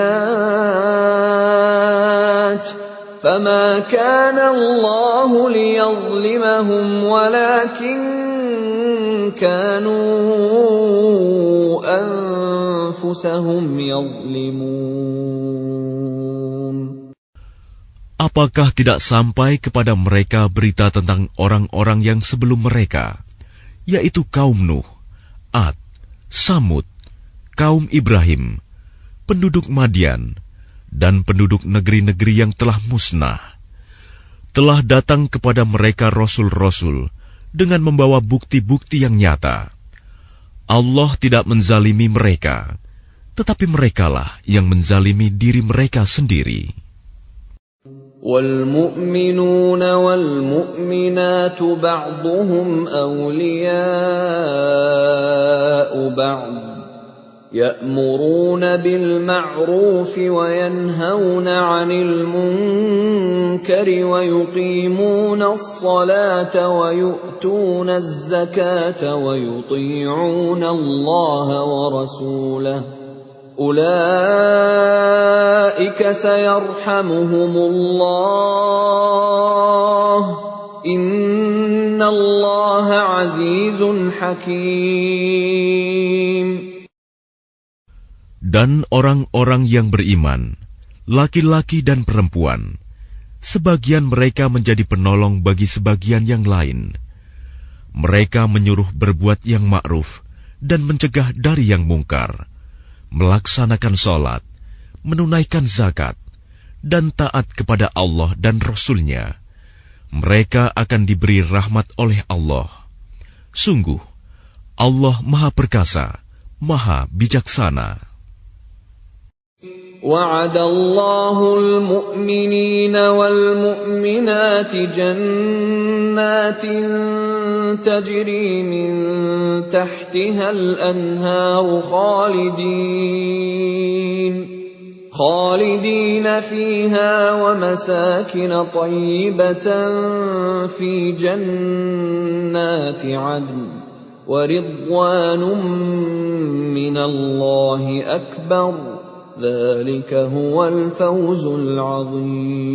فما كان الله ليظلمهم ولكن كانوا أنفسهم يظلمون. Apakah tidak sampai kepada mereka berita tentang orang-orang yang sebelum mereka, yaitu kaum Nuh, Ad, Samud, kaum Ibrahim, penduduk Madian, dan penduduk negeri-negeri yang telah musnah? Telah datang kepada mereka rasul-rasul dengan membawa bukti-bukti yang nyata. Allah tidak menzalimi mereka, tetapi merekalah yang menzalimi diri mereka sendiri. وَالْمُؤْمِنُونَ وَالْمُؤْمِنَاتُ بَعْضُهُمْ أَوْلِيَاءُ بَعْضٍ يَأْمُرُونَ بِالْمَعْرُوفِ وَيَنْهَوْنَ عَنِ الْمُنكَرِ وَيُقِيمُونَ الصَّلَاةَ وَيُؤْتُونَ الزَّكَاةَ وَيُطِيعُونَ اللَّهَ وَرَسُولَهُ أُولَئِكَ سَيَرْحَمُهُمُ اللَّهُ إِنَّ اللَّهَ عَزِيزٌ حَكِيمٌ. Dan orang-orang yang beriman, laki-laki dan perempuan, sebagian mereka menjadi penolong bagi sebagian yang lain. Mereka menyuruh berbuat yang ma'ruf dan mencegah dari yang mungkar, melaksanakan sholat, menunaikan zakat, dan taat kepada Allah dan Rasul-Nya. Mereka akan diberi rahmat oleh Allah. Sungguh, Allah Maha Perkasa, Maha Bijaksana. وَعَدَ اللَّهُ الْمُؤْمِنِينَ وَالْمُؤْمِنَاتِ جَنَّاتٍ تَجْرِي مِنْ تَحْتِهَا الْأَنْهَارُ خَالِدِينَ فِيهَا وَمَسَاكِنَ طَيِّبَةً فِي جَنَّاتِ عَدْنٍ وَرِضْوَانٌ مِّنَ اللَّهِ أَكْبَرُ ذلك هو الفوز العظيم.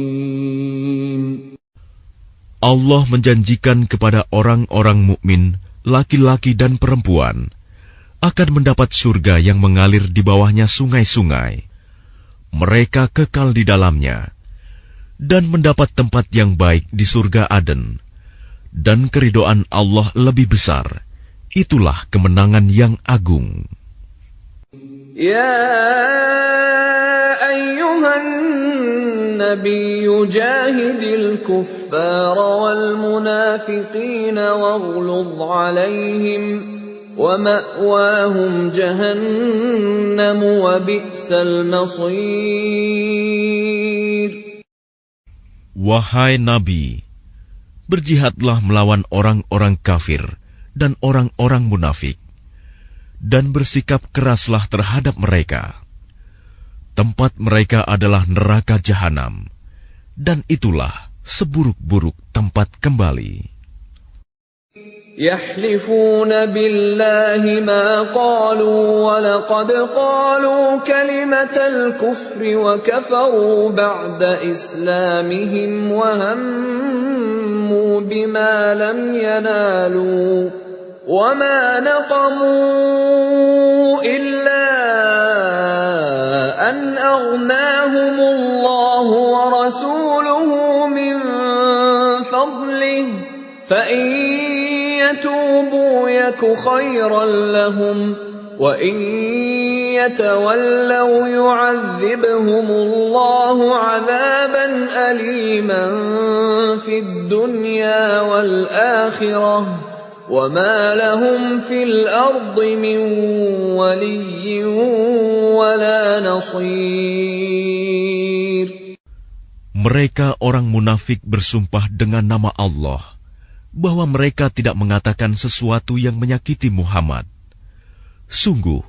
Allah menjanjikan kepada orang-orang mukmin, laki-laki dan perempuan, akan mendapat surga yang mengalir di bawahnya sungai-sungai. Mereka kekal di dalamnya, dan mendapat tempat yang baik di surga Aden. Dan keridhaan Allah lebih besar. Itulah kemenangan yang agung. يا أيها النبي جاهد الكفار والمنافقين واغلظ عليهم ومأواهم جهنم وبئس المصير. Wahai Nabi, berjihadlah melawan orang-orang kafir dan orang-orang munafik, dan bersikap keraslah terhadap mereka. Tempat mereka adalah neraka jahanam, dan itulah seburuk-buruk tempat kembali. يحلفون بالله ما قالوا ولقد قالوا كلمة الكفر وكفروا بعد إسلامهم وهموا بما لم ينالوا وما نقموا إلا أن أغناهم الله ورسوله من فضله فإن يتوبوا يك خيرا لهم وإن يتولوا يعذبهم الله عذابا أليما في الدنيا والآخرة وما لهم في الأرض من ولي ولا نصير. Mereka orang munafik bersumpah dengan nama Allah bahwa mereka tidak mengatakan sesuatu yang menyakiti Muhammad. Sungguh,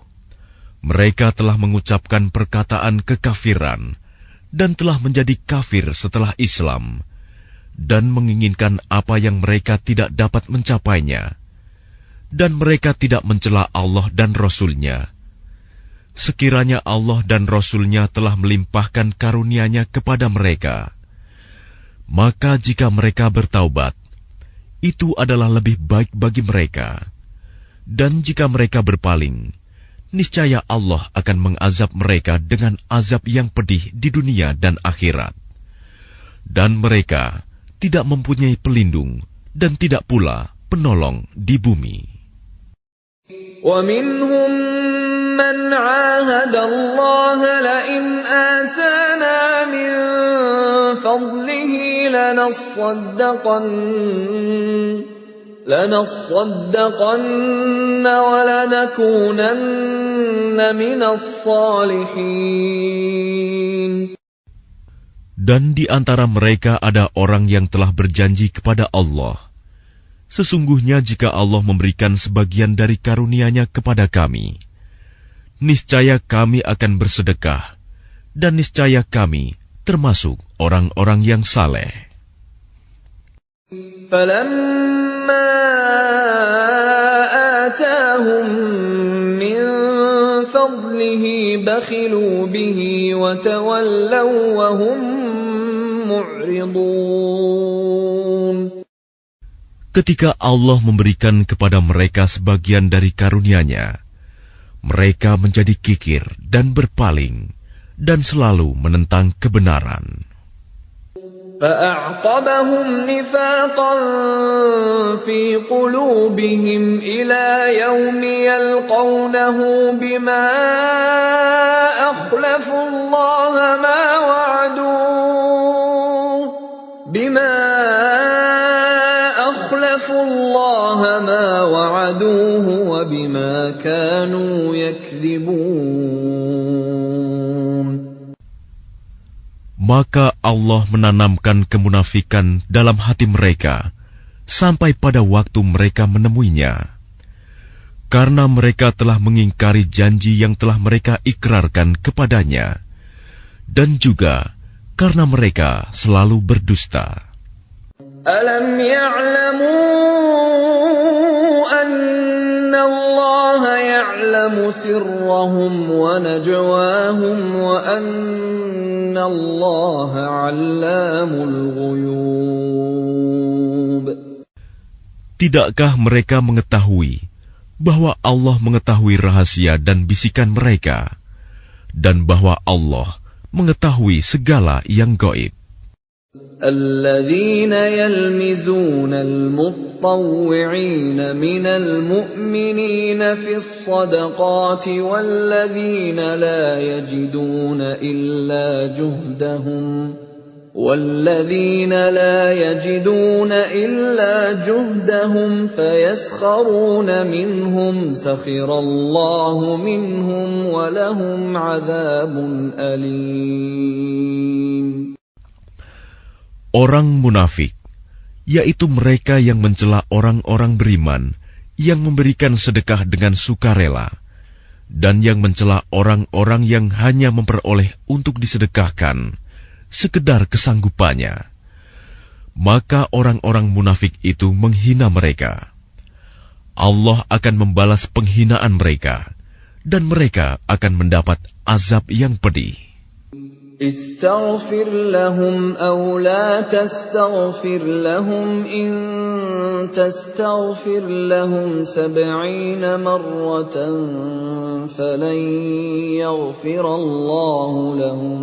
mereka telah mengucapkan perkataan kekafiran dan telah menjadi kafir setelah Islam, dan menginginkan apa yang mereka tidak dapat mencapainya, dan mereka tidak mencela Allah dan Rasul-Nya. Sekiranya Allah dan Rasul-Nya telah melimpahkan karunia-Nya kepada mereka, maka jika mereka bertaubat, itu adalah lebih baik bagi mereka. Dan jika mereka berpaling, niscaya Allah akan mengazab mereka dengan azab yang pedih di dunia dan akhirat. dan mereka tidak mempunyai pelindung dan tidak pula penolong di bumi. وَمِنْهُمْ مَنْ عَاهَدَ اللَّهَ لَئِنْ آتَانَا مِنْ فَضْلِهِ لَنَصَّدَّقَنَّ وَلَنَكُونَنَّ مِنَ الصَّالِحِينَ. Dan di antara mereka ada orang yang telah berjanji kepada Allah, sesungguhnya jika Allah memberikan sebagian dari karunia-Nya kepada kami, niscaya kami akan bersedekah, dan niscaya kami termasuk orang-orang yang saleh. فَلَمَّا آتَاهُم مِّن فَضْلِهِ بَخِلُوا بِهِ وَتَوَلَّوْا وَهُم مُّعْرِضُونَ. Ketika Allah memberikan kepada mereka sebagian dari karunia-Nya, mereka menjadi kikir dan berpaling, dan selalu menentang kebenaran. فَأَعْقَبَهُمْ نِفَاقًا فِي قُلُوبِهِمْ إِلَى يَوْمِ يَلْقَوْنَهُ بِمَا أَخْلَفُوا اللَّهَ مَا وَعَدُوهُ وَبِمَا كَانُوا يَكْذِبُونَ. Maka Allah menanamkan kemunafikan dalam hati mereka sampai pada waktu mereka menemuinya, karena mereka telah mengingkari janji yang telah mereka ikrarkan kepadanya, dan juga karena mereka selalu berdusta. Alam ya'lamu anna Allah ya'lamu sirrahum wa najwahum wa anna Allah 'allamul ghuyub. Tidakkah mereka mengetahui bahwa Allah mengetahui rahasia dan bisikan mereka, dan bahwa Allah mengetahui segala yang gaib? الذين يلمزون المطوعين من المؤمنين في الصدقات والذين لا يجدون إلا جهدهم فيسخرون منهم سخر الله منهم ولهم عذاب أليم. Orang munafik, yaitu mereka yang mencela orang-orang beriman yang memberikan sedekah dengan sukarela, dan yang mencela orang-orang yang hanya memperoleh untuk disedekahkan sekedar kesanggupannya. Maka orang-orang munafik itu menghina mereka. Allah akan membalas penghinaan mereka, dan mereka akan mendapat azab yang pedih. استغفر لهم أو لا تستغفر لهم إن تستغفر لهم 70 مرة فلن يغفر الله لهم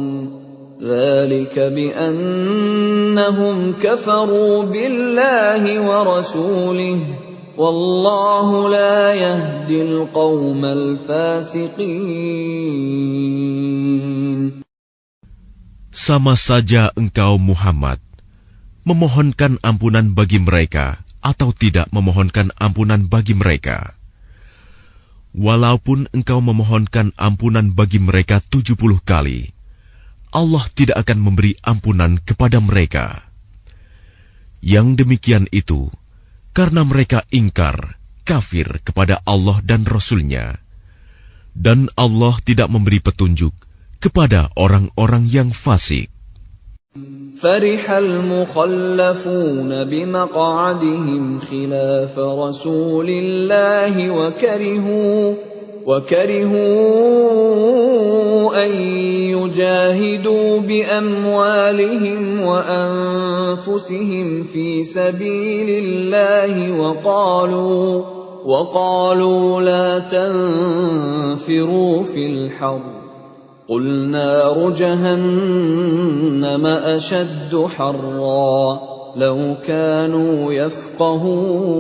ذلك بأنهم كفروا بالله ورسوله والله لا يهدي القوم الفاسقين. Sama saja engkau Muhammad memohonkan ampunan bagi mereka atau tidak memohonkan ampunan bagi mereka. Walaupun engkau memohonkan ampunan bagi mereka 70 kali, Allah tidak akan memberi ampunan kepada mereka. Yang demikian itu karena mereka ingkar, kafir kepada Allah dan Rasul-Nya, dan Allah tidak memberi petunjuk kepada orang-orang yang fasik. فرح المخلفون بمقعدهم خلاف رسول الله وكرهوا أن يجاهدوا بأموالهم وأنفسهم في سبيل الله وقالوا لا تنفروا في الحر قُلْ نَارُ جَهَنَّمَ أَشَدُّ حَرًّا لَوْ كَانُوا يَفْقَهُونَ.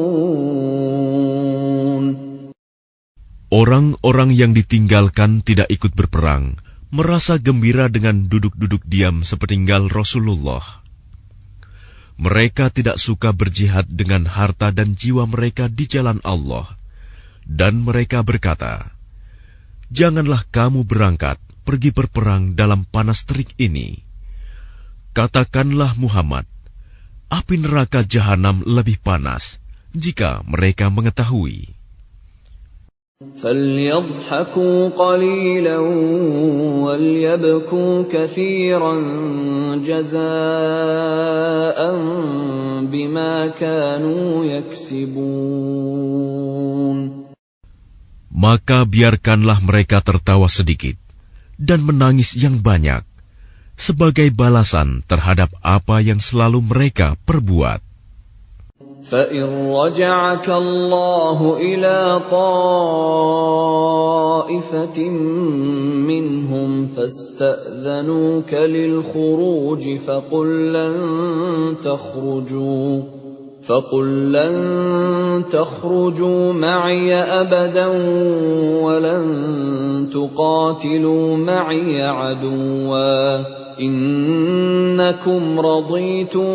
Orang-orang yang ditinggalkan tidak ikut berperang, merasa gembira dengan duduk-duduk diam sepeninggal Rasulullah. Mereka tidak suka berjihad dengan harta dan jiwa mereka di jalan Allah. Dan mereka berkata, "Janganlah kamu berangkat pergi berperang dalam panas terik ini." Katakanlah Muhammad, api neraka jahanam lebih panas jika mereka mengetahui. فَلْيَضْحَكُوا قَلِيلًا وَلْيَبْكُوا كَثِيرًا جَزَاءً بِمَا كَانُوا يَكْسِبُونَ. Maka biarkanlah mereka tertawa sedikit dan menangis yang banyak sebagai balasan terhadap apa yang selalu mereka perbuat. فَإِنْ رَجَعَكَ اللَّهُ إِلَى طَائِفَةٍ مِّنْهُمْ فَاسْتَأْذَنُوكَ لِلْخُرُوجِ فَقُلْ لَنْ تَخْرُجُوا مَعِيَ أَبَدًا وَلَنْ تُقَاتِلُوا مَعِيَ عَدُوًّا إِنَّكُمْ رَضِيتُمْ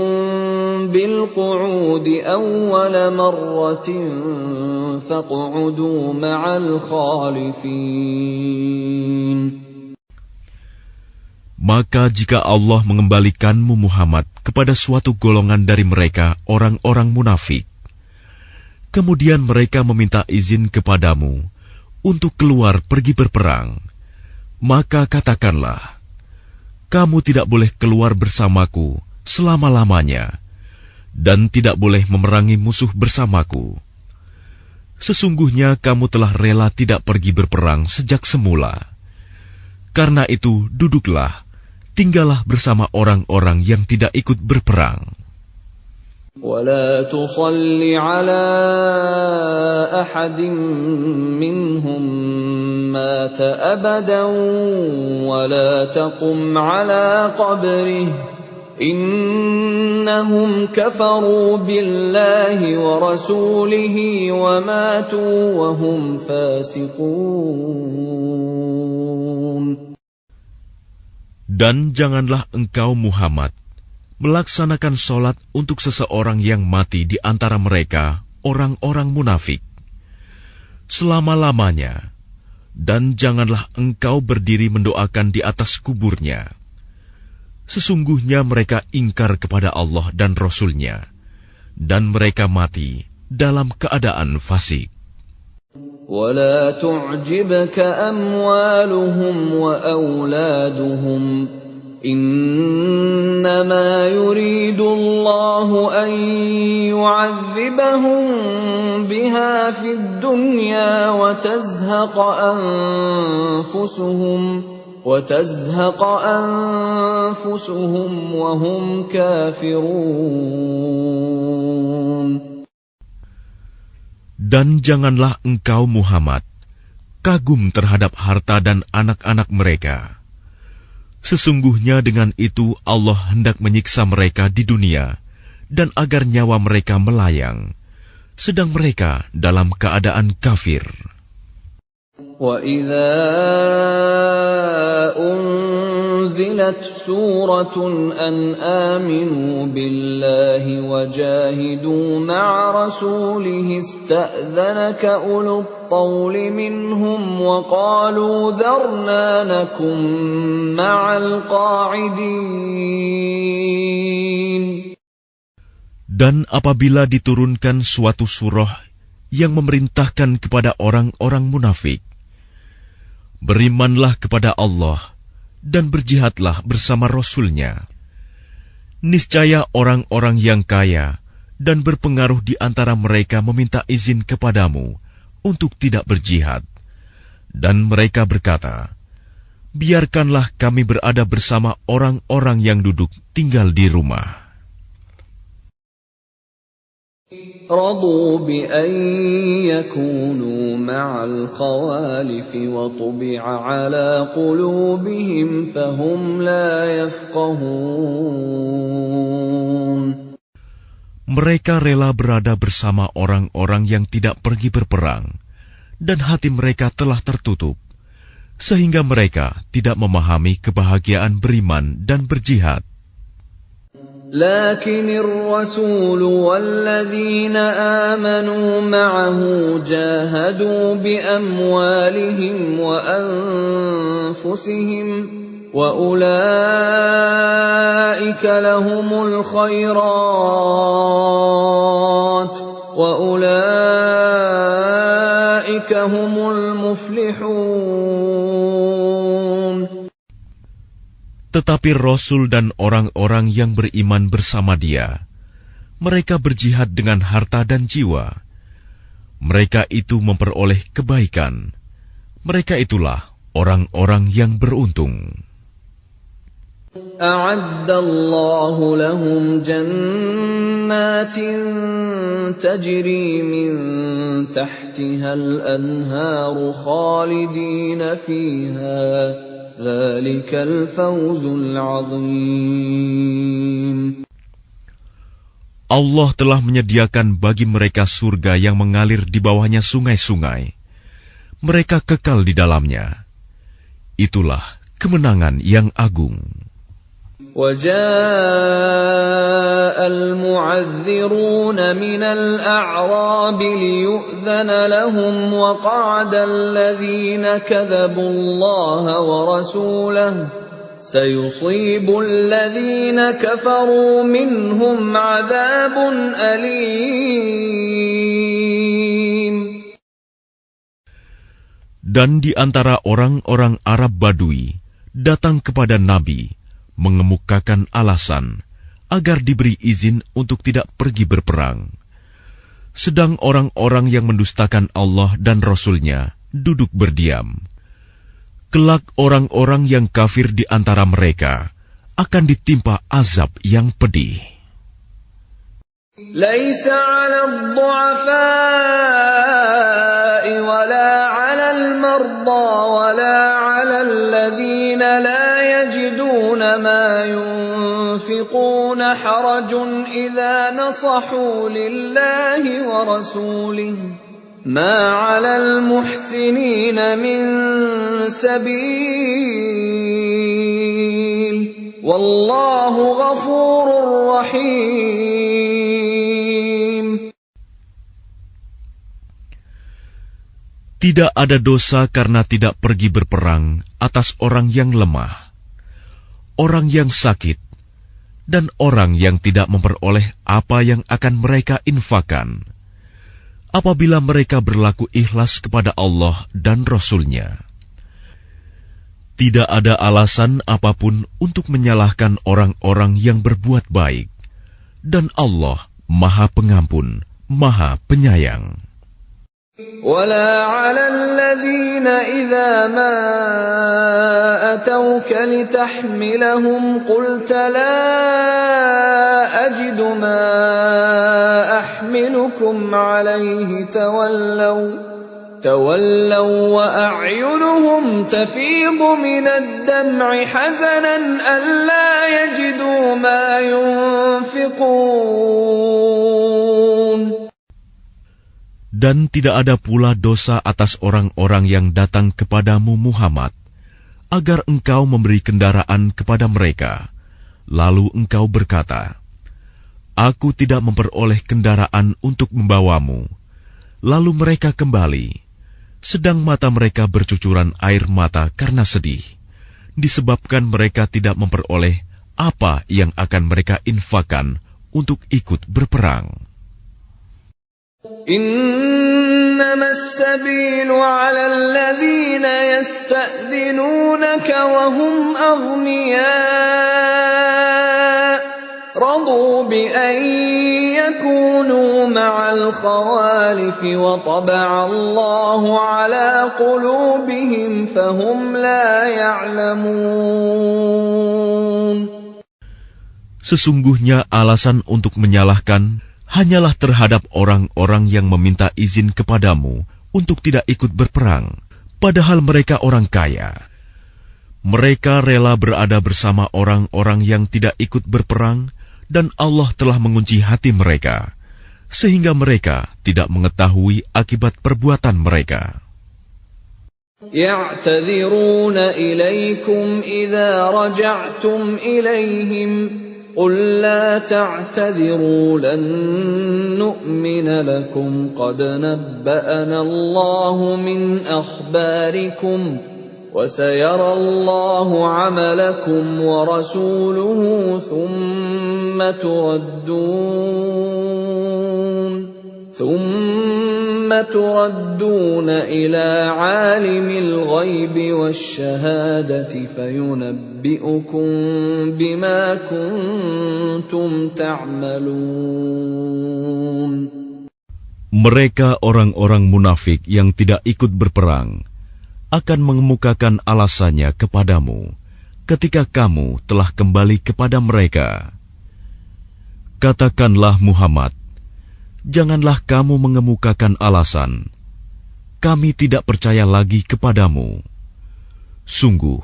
بِالْقُعُودِ أَوَّلَ مَرَّةٍ فَاقْعُدُوا مَعَ الْخَالِفِينَ. Maka jika Allah mengembalikanmu Muhammad kepada suatu golongan dari mereka, orang-orang munafik, kemudian mereka meminta izin kepadamu untuk keluar pergi berperang, maka katakanlah, kamu tidak boleh keluar bersamaku selama-lamanya, dan tidak boleh memerangi musuh bersamaku. Sesungguhnya kamu telah rela tidak pergi berperang sejak semula. Karena itu, duduklah, tinggallah bersama orang-orang yang tidak ikut berperang. وَلَا تُصَلِّ عَلَىٰ أَحَدٍ مِّنْهُمْ مَاتَ أَبَدًا وَلَا تَقُمْ عَلَىٰ قَبْرِهِ إِنَّهُمْ كَفَرُوا بِاللَّهِ وَرَسُولِهِ وَمَاتُوا وَهُمْ فَاسِقُونَ. Dan janganlah engkau Muhammad melaksanakan sholat untuk seseorang yang mati di antara mereka, orang-orang munafik, selama-lamanya, dan janganlah engkau berdiri mendoakan di atas kuburnya. Sesungguhnya mereka ingkar kepada Allah dan Rasul-Nya, dan mereka mati dalam keadaan fasik. وَلَا تُعْجِبْكَ أَمْوَالُهُمْ وَأَوْلَادُهُمْ إِنَّمَا يُرِيدُ اللَّهُ أَن يُعَذِّبَهُم بِهَا فِي الدُّنْيَا وَتَزْهَقَ أَنفُسُهُمْ وَهُمْ كَافِرُونَ. Dan janganlah engkau Muhammad kagum terhadap harta dan anak-anak mereka. Sesungguhnya dengan itu Allah hendak menyiksa mereka di dunia dan agar nyawa mereka melayang, sedang mereka dalam keadaan kafir. وَإِذَا أُنزِلَتْ سُورَةٌ أَنْ آمِنُوا بِاللَّهِ وَجَاهِدُوا مَعَ رَسُولِهِ اسْتَأْذَنَكَ أُولُو الطَّوْلِ مِنْهُمْ وَقَالُوا ذَرْنَا نَكُن مَّعَ الْقَاعِدِينَ. Dan apabila diturunkan suatu surah yang memerintahkan kepada orang-orang munafik, berimanlah kepada Allah dan berjihadlah bersama Rasul-Nya. Niscaya orang-orang yang kaya dan berpengaruh di antara mereka meminta izin kepadamu untuk tidak berjihad. Dan mereka berkata, biarkanlah kami berada bersama orang-orang yang duduk tinggal di rumah. رضوا بأن يكونوا مع الخوالف وطبع على قلوبهم فهم لا يفقهون. Mereka rela berada bersama orang-orang yang tidak pergi berperang, dan hati mereka telah tertutup, sehingga mereka tidak memahami kebahagiaan beriman dan berjihad. لكن الرسول والذين آمنوا معه جاهدوا بأموالهم وأنفسهم وأولئك لهم الخيرات وأولئك هم المفلحون. Tetapi Rasul dan orang-orang yang beriman bersama dia, mereka berjihad dengan harta dan jiwa. Mereka itu memperoleh kebaikan. Mereka itulah orang-orang yang beruntung. A'addallahu lahum jannatin tajri min tahtiha al-anharu khalidina fiha. Dzalikal fawzul 'adzim. Allah telah menyediakan bagi mereka surga yang mengalir di bawahnya sungai-sungai. Mereka kekal di dalamnya. Itulah kemenangan yang agung. وَجَاءَ الْمُعَذِّرُونَ مِنَ الْأَعْرَابِ لِيُؤْذَنَ لَهُمْ وَقَعَدَ الَّذِينَ كَذَبُوا اللَّهَ وَرَسُولَهُ سَيُصِيبُ الَّذِينَ كَفَرُوا مِنْهُمْ عَذَابٌ أَلِيمٌ. Dan di antara orang-orang Arab Badui datang kepada Nabi mengemukakan alasan agar diberi izin untuk tidak pergi berperang. Sedang orang-orang yang mendustakan Allah dan Rasul-Nya duduk berdiam. Kelak orang-orang yang kafir di antara mereka akan ditimpa azab yang pedih. Laisa 'alal du'afa'i wala 'alal marda wala 'alal ladzina la yajiduna ma yunfiquna harajun idza nasahu lillahi wa rasulihi ma 'alal muhsinina min sabil wallahu ghafurur rahim. Tidak ada dosa karena tidak pergi berperang atas orang yang lemah, orang yang sakit, dan orang yang tidak memperoleh apa yang akan mereka infakkan, apabila mereka berlaku ikhlas kepada Allah dan Rasul-Nya. Tidak ada alasan apapun untuk menyalahkan orang-orang yang berbuat baik, dan Allah Maha Pengampun, Maha Penyayang. ولا على الذين إذا ما أتوك لتحملهم قلت لا أجد ما أحملكم عليه تولوا وأعينهم تفيض من الدمع حزنا ألا يجدوا ما ينفقون. Dan tidak ada pula dosa atas orang-orang yang datang kepadamu Muhammad, agar engkau memberi kendaraan kepada mereka. Lalu engkau berkata, "Aku tidak memperoleh kendaraan untuk membawamu." Lalu mereka kembali, sedang mata mereka bercucuran air mata karena sedih, disebabkan mereka tidak memperoleh apa yang akan mereka infakkan untuk ikut berperang. إنما السبيل على الذين يستأذنونك وهم أغنياء رضوا بأن يكونوا مع الخوالف وطبع الله على قلوبهم فهم لا يعلمون. Sesungguhnya alasan untuk menyalahkan hanyalah terhadap orang-orang yang meminta izin kepadamu untuk tidak ikut berperang, padahal mereka orang kaya. Mereka rela berada bersama orang-orang yang tidak ikut berperang, dan Allah telah mengunci hati mereka, sehingga mereka tidak mengetahui akibat perbuatan mereka. يَعْتَذِرُونَ إِلَيْكُمْ إِذَا رَجَعْتُمْ إِلَيْهِمْ قُل لَّا تَعْتَذِرُوا لَن نُّؤْمِنَ لَكُمْ قَدْ نَبَّأَنَا اللَّهُ مِنْ أَخْبَارِكُمْ وَسَيَرَى اللَّهُ عَمَلَكُمْ وَرَسُولُهُ ثُمَّ تردون إلى عالم الغيب والشهادة فينبئكم بما كنتم تعملون. Mereka orang-orang munafik yang tidak ikut berperang akan mengemukakan alasannya kepadamu ketika kamu telah kembali kepada mereka. Katakanlah Muhammad, janganlah kamu mengemukakan alasan, kami tidak percaya lagi kepadamu. Sungguh,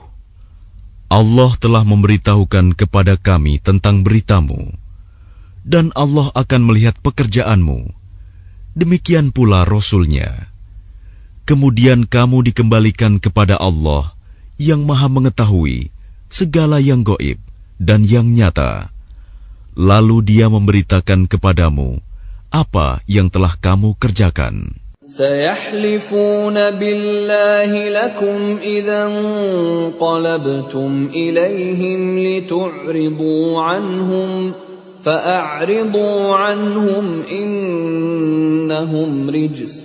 Allah telah memberitahukan kepada kami tentang beritamu, dan Allah akan melihat pekerjaanmu. Demikian pula Rasul-Nya. Kemudian kamu dikembalikan kepada Allah yang Maha Mengetahui segala yang gaib dan yang nyata. Lalu Dia memberitakan kepadamu apa yang telah kamu kerjakan. سَيَحْلِفُونَ بِاللَّهِ لَكُمْ إِذَا انقَلَبْتُمْ إِلَيْهِمْ لِتُعْرِضُوا عَنْهُمْ فَأَعْرِضُوا عَنْهُمْ إِنَّهُمْ رِجْسٌ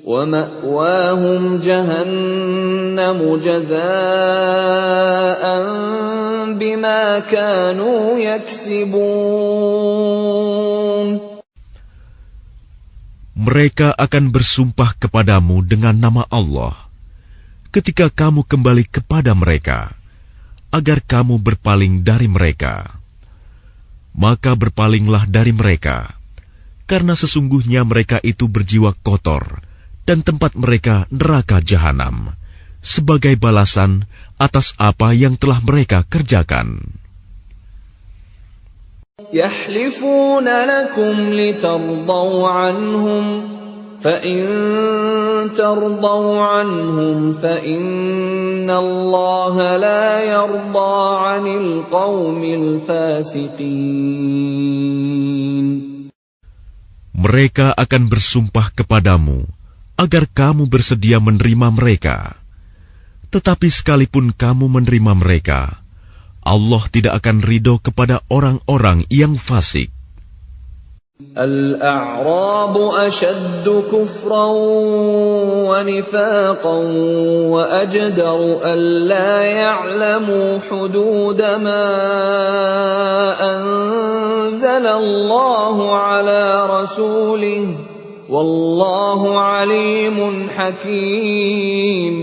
وَمَأْوَاهُمْ جَهَنَّمُ جَزَاءً بِمَا كَانُوا يَكْسِبُونَ. Mereka akan bersumpah kepadamu dengan nama Allah ketika kamu kembali kepada mereka, agar kamu berpaling dari mereka. Maka berpalinglah dari mereka, karena sesungguhnya mereka itu berjiwa kotor, dan tempat mereka neraka jahanam, sebagai balasan atas apa yang telah mereka kerjakan. يَحْلِفُونَ لَكُمْ لِتَرْضَوْا عَنْهُمْ فَإِن تَرْضَوْا عَنْهُمْ فَإِنَّ اللَّهَ لَا يَرْضَىٰ عَنِ الْقَوْمِ الْفَاسِقِينَ. Mereka akan bersumpah kepadamu agar kamu bersedia menerima mereka. Tetapi sekalipun kamu menerima mereka, Allah tidak akan ridho kepada orang-orang yang fasik. الْأَعْرَابُ أَشَدُّ كُفْرًا وَنِفَاقًا وَأَجْدَرُ أَلَّا يَعْلَمُوا حُدُودَ مَا أَنزَلَ اللَّهُ عَلَى رَسُولِهِ وَاللَّهُ عَلِيمٌ حَكِيمٌ.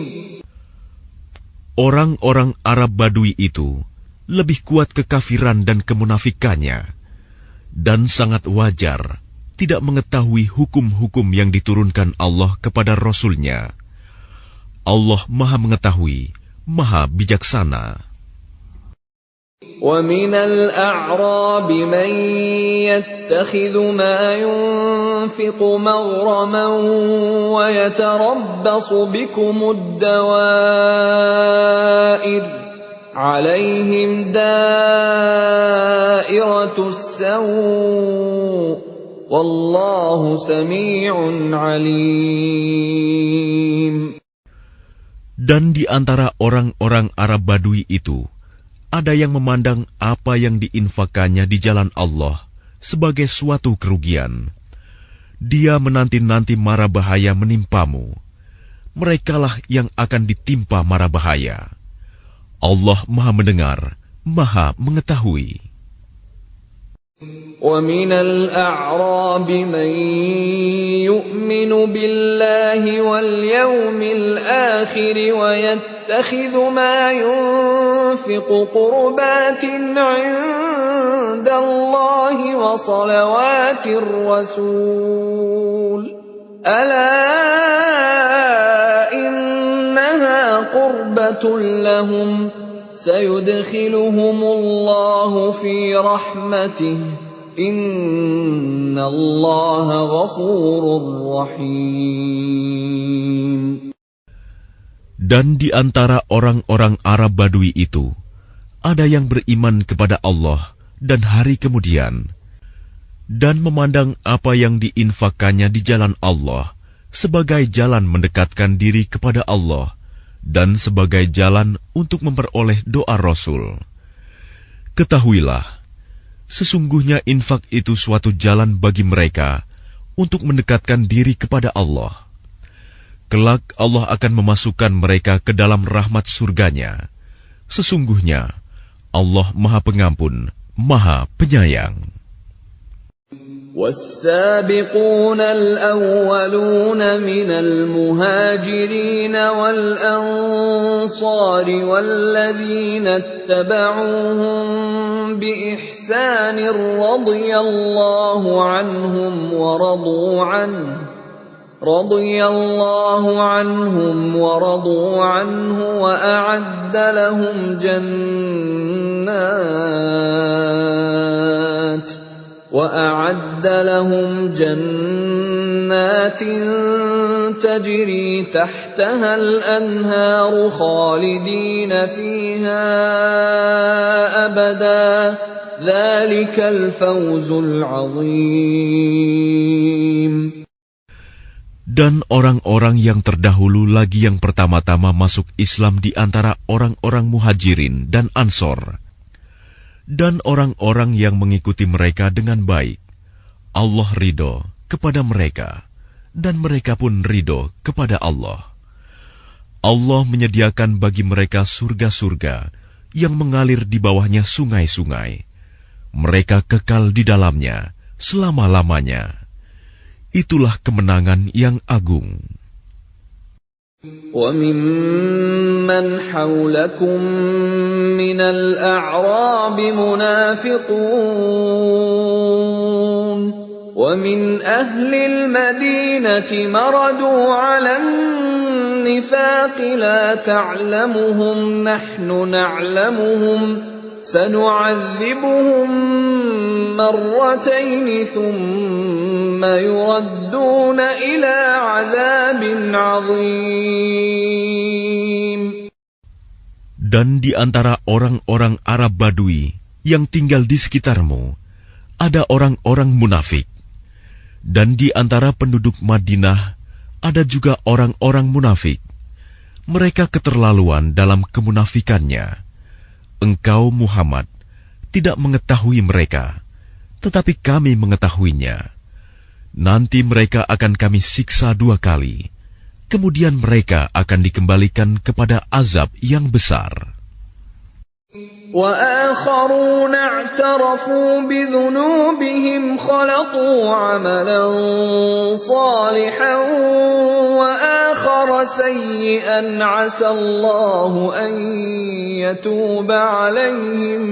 Orang-orang Arab Badui itu lebih kuat kekafiran dan kemunafikannya, dan sangat wajar tidak mengetahui hukum-hukum yang diturunkan Allah kepada Rasul-Nya. Allah Maha Mengetahui, Maha Bijaksana. وَمِنَ الْأَعْرَابِ مَن يَتَّخِذُ مَا يُنفِقُ مَغْرَمًا وَيَتَرَبَّصُ بِكُمُ الدَّوَائِرَ عَلَيْهِمْ دَائِرَةُ السَّوْءِ وَاللَّهُ سَمِيعٌ عَلِيمٌ. Dan di antara orang-orang Arab Badui itu, ada yang memandang apa yang diinfakannya di jalan Allah sebagai suatu kerugian. Dia menanti-nanti mara bahaya menimpamu. Merekalah yang akan ditimpa mara bahaya. Allah Maha Mendengar, Maha Mengetahui. وَمِنَ الْأَعْرَابِ مَن يُؤْمِنُ بِاللَّهِ وَالْيَوْمِ الْآخِرِ وَيَتَّخِذُ يتخذ ما ينفق قربات عند الله وصلوات الرسول ألا إنها قربة لهم سيدخلهم الله في رحمته إن الله غفور رحيم. Dan di antara orang-orang Arab Badui itu, ada yang beriman kepada Allah dan hari kemudian, dan memandang apa yang diinfakkannya di jalan Allah sebagai jalan mendekatkan diri kepada Allah dan sebagai jalan untuk memperoleh doa Rasul. Ketahuilah, sesungguhnya infak itu suatu jalan bagi mereka untuk mendekatkan diri kepada Allah. Kelak Allah akan memasukkan mereka ke dalam rahmat surganya. Sesungguhnya Allah Maha Pengampun, Maha Penyayang. والسابقون الأولون من المهاجرين والأنصار والذين اتبعوهم بإحسان رضي الله عنهم ورضوا عنه وأعد لهم جنات تجري تحتها الأنهار خالدين فيها أبدا ذلك الفوز العظيم. Dan orang-orang yang terdahulu lagi yang pertama-tama masuk Islam di antara orang-orang Muhajirin dan Ansor, dan orang-orang yang mengikuti mereka dengan baik, Allah ridho kepada mereka, dan mereka pun ridho kepada Allah. Allah menyediakan bagi mereka surga-surga yang mengalir di bawahnya sungai-sungai. Mereka kekal di dalamnya selama-lamanya. Itulah kemenangan yang agung. وَمِمَّنْ حَوْلَكُمْ مِنَ الْأَعْرَابِ مُنَافِقُونَ وَمِنْ أَهْلِ الْمَدِينَةِ مَرَدُوا عَلَى النِّفَاقِ لَا تَعْلَمُهُمْ نَحْنُ نَعْلَمُهُمْ سَنُعَذِّبُهُمْ مرتين ثم يردون إلى عذاب عظيم. Dan di antara orang-orang Arab Badui yang tinggal di sekitarmu, ada orang-orang munafik. Dan di antara penduduk Madinah, ada juga orang-orang munafik. Mereka keterlaluan dalam kemunafikannya. Engkau, Muhammad, tidak mengetahui mereka, tetapi kami mengetahuinya. Nanti mereka akan kami siksa 2 kali, kemudian mereka akan dikembalikan kepada azab yang besar. وَآخَرُونَ اعْتَرَفُوا بِذُنُوبِهِمْ خَلَطُوا عَمَلًا صَالِحًا وَآخَرَ سَيِّئًا عَسَى اللَّهُ أَن يَتُوبَ عَلَيْهِمْ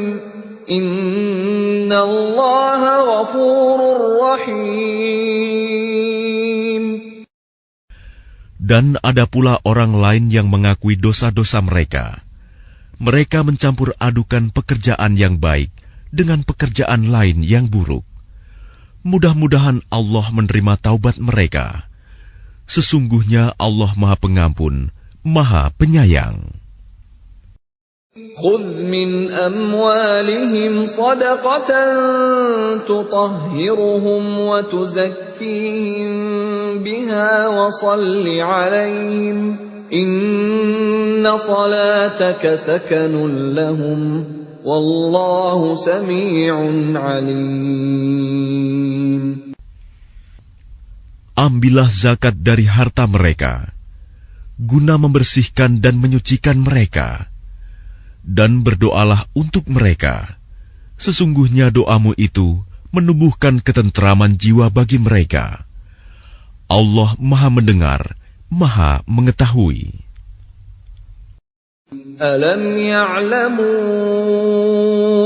إِنَّ اللَّهَ غَفُورٌ رَّحِيمٌ. Dan ada pula orang lain yang mengakui dosa-dosa mereka. Mereka mencampur adukan pekerjaan yang baik dengan pekerjaan lain yang buruk. Mudah-mudahan Allah menerima taubat mereka. Sesungguhnya Allah Maha Pengampun, Maha Penyayang. خذ من أموالهم صدقة تطهرهم وتزكيهم بها وصل عليهم إن صلاتك سكن لهم والله سميع عليم. Ambillah zakat dari harta mereka, guna membersihkan dan menyucikan mereka. Dan berdoalah untuk mereka. Sesungguhnya doamu itu menumbuhkan ketentraman jiwa bagi mereka. Allah Maha Mendengar, Maha Mengetahui. أَلَمْ يَعْلَمُوا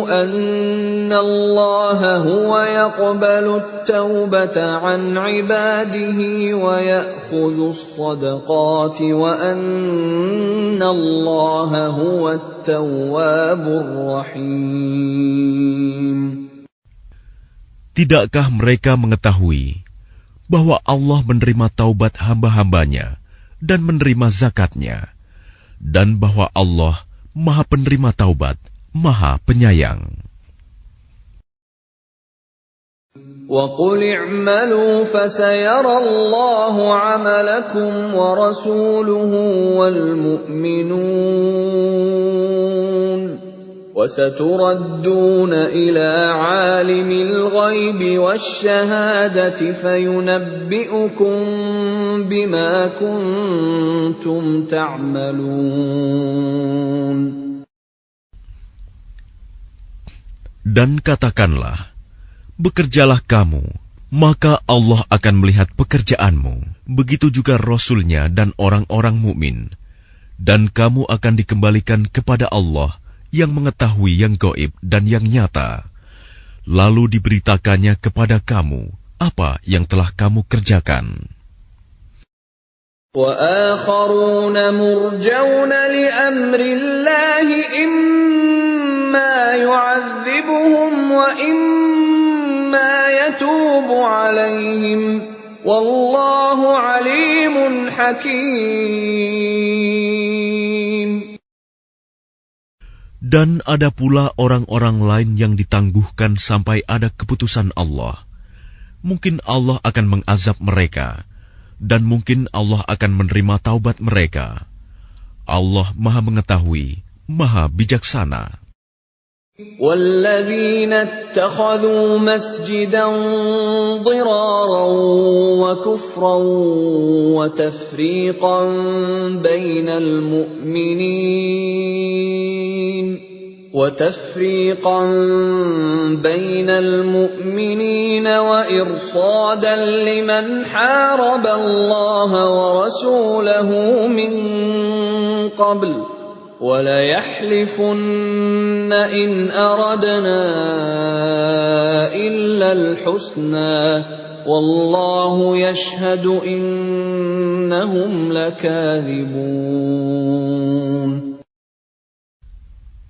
أَنَّ اللَّهَ هُوَ يَقْبَلُ التَّوْبَةَ عَنْ عِبَادِهِ وَيَأْخُذُ الصَّدَقَاتِ وَأَنَّ اللَّهَ هُوَ التَّوَّابُ الرَّحِيمُ. Tidakkah mereka mengetahui bahwa Allah menerima taubat hamba-hambanya dan menerima zakatnya, dan bahwa Allah Maha Penerima Taubat, Maha Penyayang. وَقُلِ اعْمَلُوا فَسَيَرَى اللَّهُ عَمَلَكُمْ وَرَسُولُهُ وَالْمُؤْمِنُونَ وَسَتُرَدُّونَ إِلَى عَالِمِ الْغَيْبِ وَالشَّهَادَةِ فَيُنَبِّئُكُم بِمَا كُنتُمْ تَعْمَلُونَ. Dan katakanlah, bekerjalah kamu, maka Allah akan melihat pekerjaanmu. Begitu juga Rasul-Nya dan orang-orang mukmin. Dan kamu akan dikembalikan kepada Allah yang mengetahui yang gaib dan yang nyata. Lalu diberitakannya kepada kamu apa yang telah kamu kerjakan. وَآخَرُونَ مُرْجَوْنَ لِأَمْرِ اللَّهِ إِمَّا يُعَذِّبُهُمْ وَإِمَّا يَتُوبُ عَلَيْهِمْ وَاللَّهُ عَلِيمٌ حَكِيمٌ. Dan ada pula orang-orang lain yang ditangguhkan sampai ada keputusan Allah. Mungkin Allah akan mengazab mereka, dan mungkin Allah akan menerima taubat mereka. Allah Maha Mengetahui, Maha Bijaksana. وَالَّذِينَ اتَّخَذُوا مَسْجِدًا ضِرَارًا وَكُفْرًا وَتَفْرِيقًا بَيْنَ الْمُؤْمِنِينَ وَإِرْصَادًا لِمَنْ حَارَبَ اللَّهَ وَرَسُولَهُ مِنْ قَبْلُ وَلَيَحْلِفُنَّ إِنْ أَرَدْنَا إِلَّا الْحُسْنَى وَاللَّهُ يَشْهَدُ إِنَّهُمْ لَكَاذِبُونَ.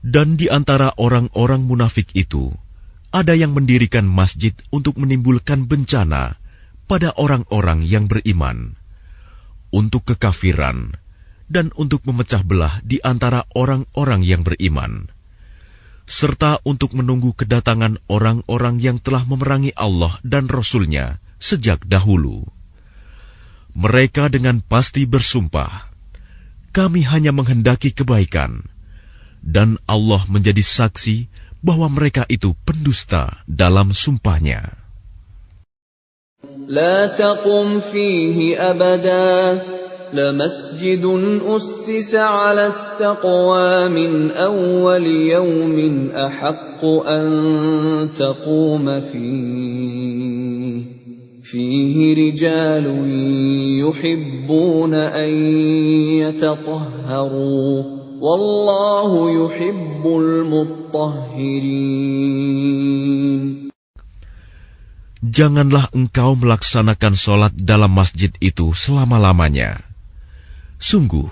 Dan di antara orang-orang munafik itu, ada yang mendirikan masjid untuk menimbulkan bencana pada orang-orang yang beriman, untuk kekafiran, dan untuk memecah belah di antara orang-orang yang beriman, serta untuk menunggu kedatangan orang-orang yang telah memerangi Allah dan Rasul-Nya sejak dahulu. Mereka dengan pasti bersumpah, kami hanya menghendaki kebaikan, dan Allah menjadi saksi bahwa mereka itu pendusta dalam sumpahnya. لا تقم فيه أبدا لمسجد أسس على التقوى من أول يوم أحق أن تقوم فيه رجال يحبون أن يتطهروا والله يحب المطهرين. Janganlah engkau melaksanakan sholat dalam masjid itu selama-lamanya. Sungguh,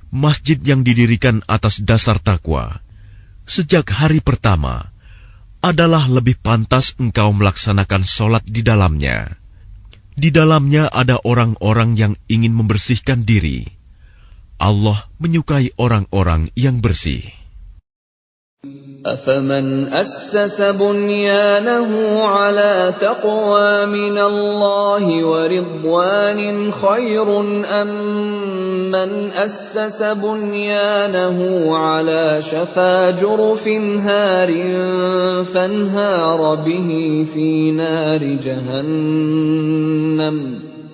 masjid yang didirikan atas dasar takwa sejak hari pertama adalah lebih pantas engkau melaksanakan sholat di dalamnya. Di dalamnya ada orang-orang yang ingin membersihkan diri. Allah menyukai orang-orang yang bersih. أَفَمَنْ أَسَّسَ بُنْيَانَهُ عَلَى تَقْوَى مِنَ اللَّهِ وَرِضْوَانٍ خَيْرٌ أَمْ مَنْ أَسَّسَ بُنْيَانَهُ عَلَى شَفَا جُرُفٍ هَارٍ فَانْهَارَ بِهِ فِي نَارِ جَهَنَّمَ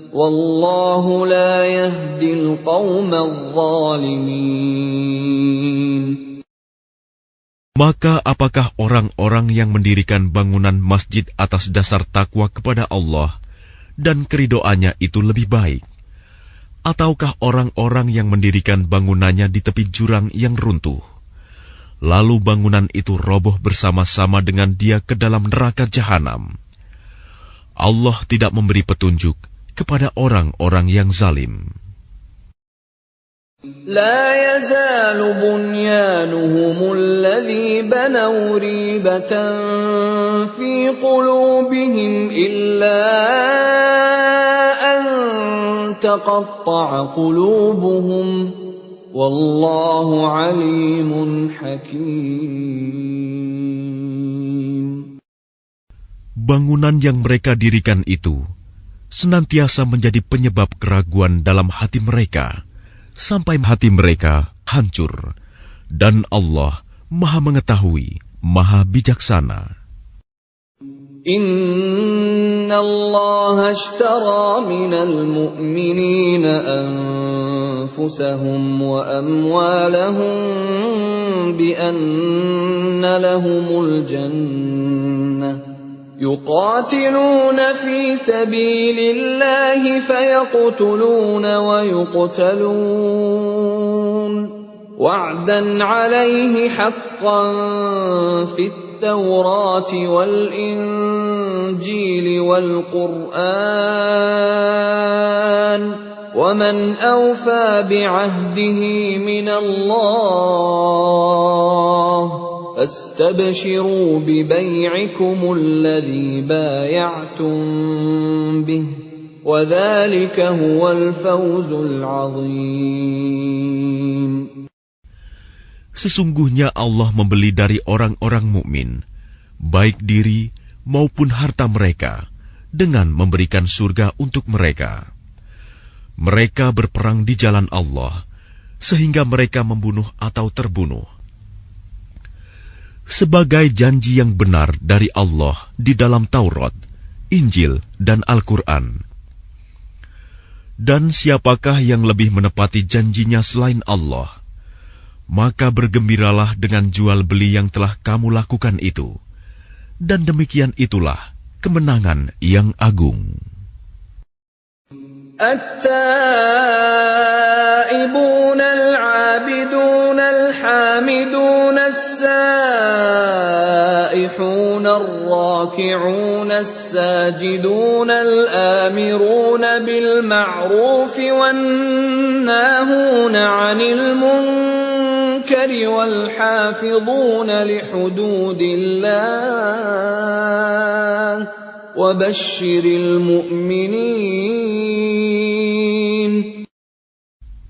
وَاللَّهُ لَا يَهْدِي الْقَوْمَ الظَّالِمِينَ. Maka apakah orang-orang yang mendirikan bangunan masjid atas dasar takwa kepada Allah dan keridoannya itu lebih baik? Ataukah orang-orang yang mendirikan bangunannya di tepi jurang yang runtuh, lalu bangunan itu roboh bersama-sama dengan dia ke dalam neraka jahanam? Allah tidak memberi petunjuk kepada orang-orang yang zalim. لا يزال بنيانهم الذي بنوا ريبة في قلوبهم إلا أن تقطع قلوبهم والله عليم حكيم. Bangunan yang mereka dirikan itu senantiasa menjadi penyebab keraguan dalam hati mereka, sampai hati mereka hancur, dan Allah Maha Mengetahui, Maha Bijaksana. Inna Allah ashtara minal mu'minina anfusahum wa amwalahum bi anna lahumul jannah يقاتلون في سبيل الله فيقتلون ويقتلون وعدا عليه حقا في التوراة والإنجيل والقرآن ومن أوفى بعهده من الله فاستبشروا ببيعكم الذي بايعتم به وذلك هو الفوز العظيم. Sesungguhnya Allah membeli dari orang-orang mukmin, baik diri maupun harta mereka, dengan memberikan surga untuk mereka. Mereka berperang di jalan Allah, sehingga mereka membunuh atau terbunuh. Sebagai janji yang benar dari Allah di dalam Taurat, Injil, dan Al-Quran. Dan siapakah yang lebih menepati janjinya selain Allah? Maka bergembiralah dengan jual beli yang telah kamu lakukan itu. Dan demikian itulah kemenangan yang agung. التائبون العابدون الحامدون السائحون الراكعون الساجدون الآمرون بالمعروف والناهون عن المنكر والحافظون لحدود الله وبشر المؤمنين.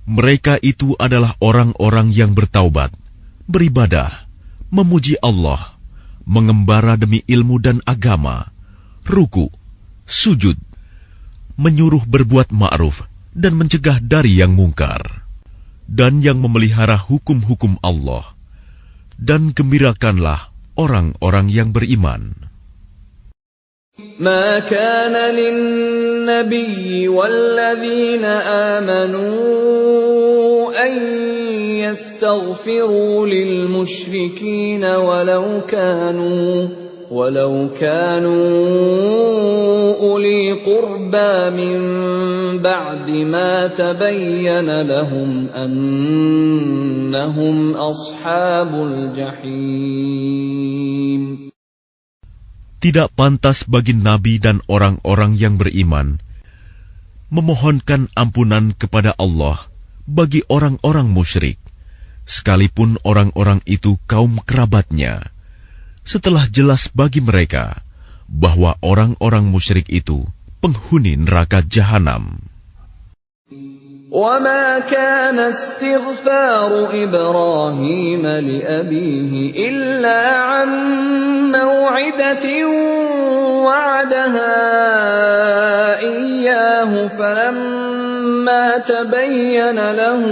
Mereka itu adalah orang-orang yang bertaubat, beribadah, memuji Allah, mengembara demi ilmu dan agama, ruku, sujud, menyuruh berbuat ma'ruf dan mencegah dari yang mungkar, dan yang memelihara hukum-hukum Allah. Dan gembirakanlah orang-orang yang beriman. ما كان للنبي والذين آمنوا أن يستغفروا للمشركين ولو كانوا أولي قربى من بعد ما تبين لهم أنهم أصحاب الجحيم. Tidak pantas bagi Nabi dan orang-orang yang beriman memohonkan ampunan kepada Allah bagi orang-orang musyrik, sekalipun orang-orang itu kaum kerabatnya, setelah jelas bagi mereka bahwa orang-orang musyrik itu penghuni neraka jahanam. وما كان استغفار إبراهيم لأبيه إلا عن موعدة وعدها إياه فلما تبين له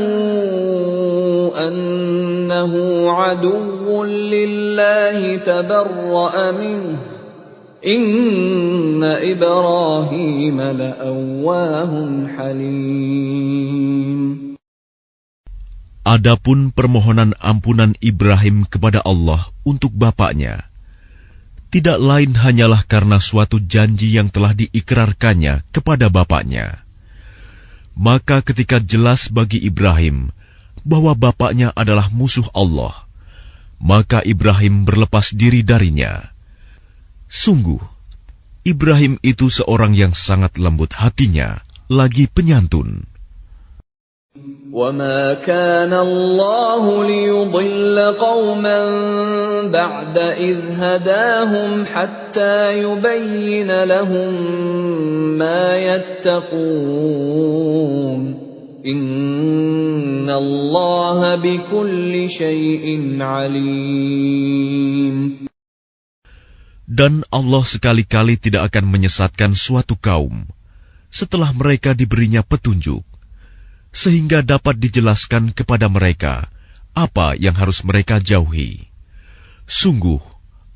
أنه عدو لله تبرأ منه Inna Ibrahim la'awwahun halim. Adapun permohonan ampunan Ibrahim kepada Allah untuk bapaknya, tidak lain hanyalah karena suatu janji yang telah diikrarkannya kepada bapaknya. Maka ketika jelas bagi Ibrahim bahwa bapaknya adalah musuh Allah, maka Ibrahim berlepas diri darinya. Sungguh, Ibrahim itu seorang yang sangat lembut hatinya, lagi penyantun. وَمَا كَانَ اللَّهُ لِيُضِلَّ قَوْمًا بَعْدَ إِذْ هَدَاهُمْ حَتَّى يُبَيِّنَ لَهُم مَّا يَتَّقُونَ إِنَّ اللَّهَ بِكُلِّ شَيْءٍ عَلِيمٌ. Dan Allah sekali-kali tidak akan menyesatkan suatu kaum setelah mereka diberinya petunjuk, sehingga dapat dijelaskan kepada mereka apa yang harus mereka jauhi. Sungguh,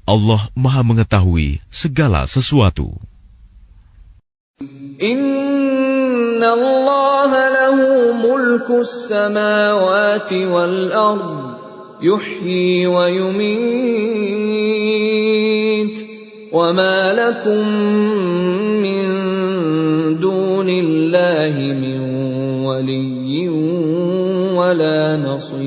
Allah Maha Mengetahui segala sesuatu. Inna Allah lahu mulku samawati wal ard, yuhyi wa yumit, wa ma lakum min dunillahi min waliyyin wala nasir.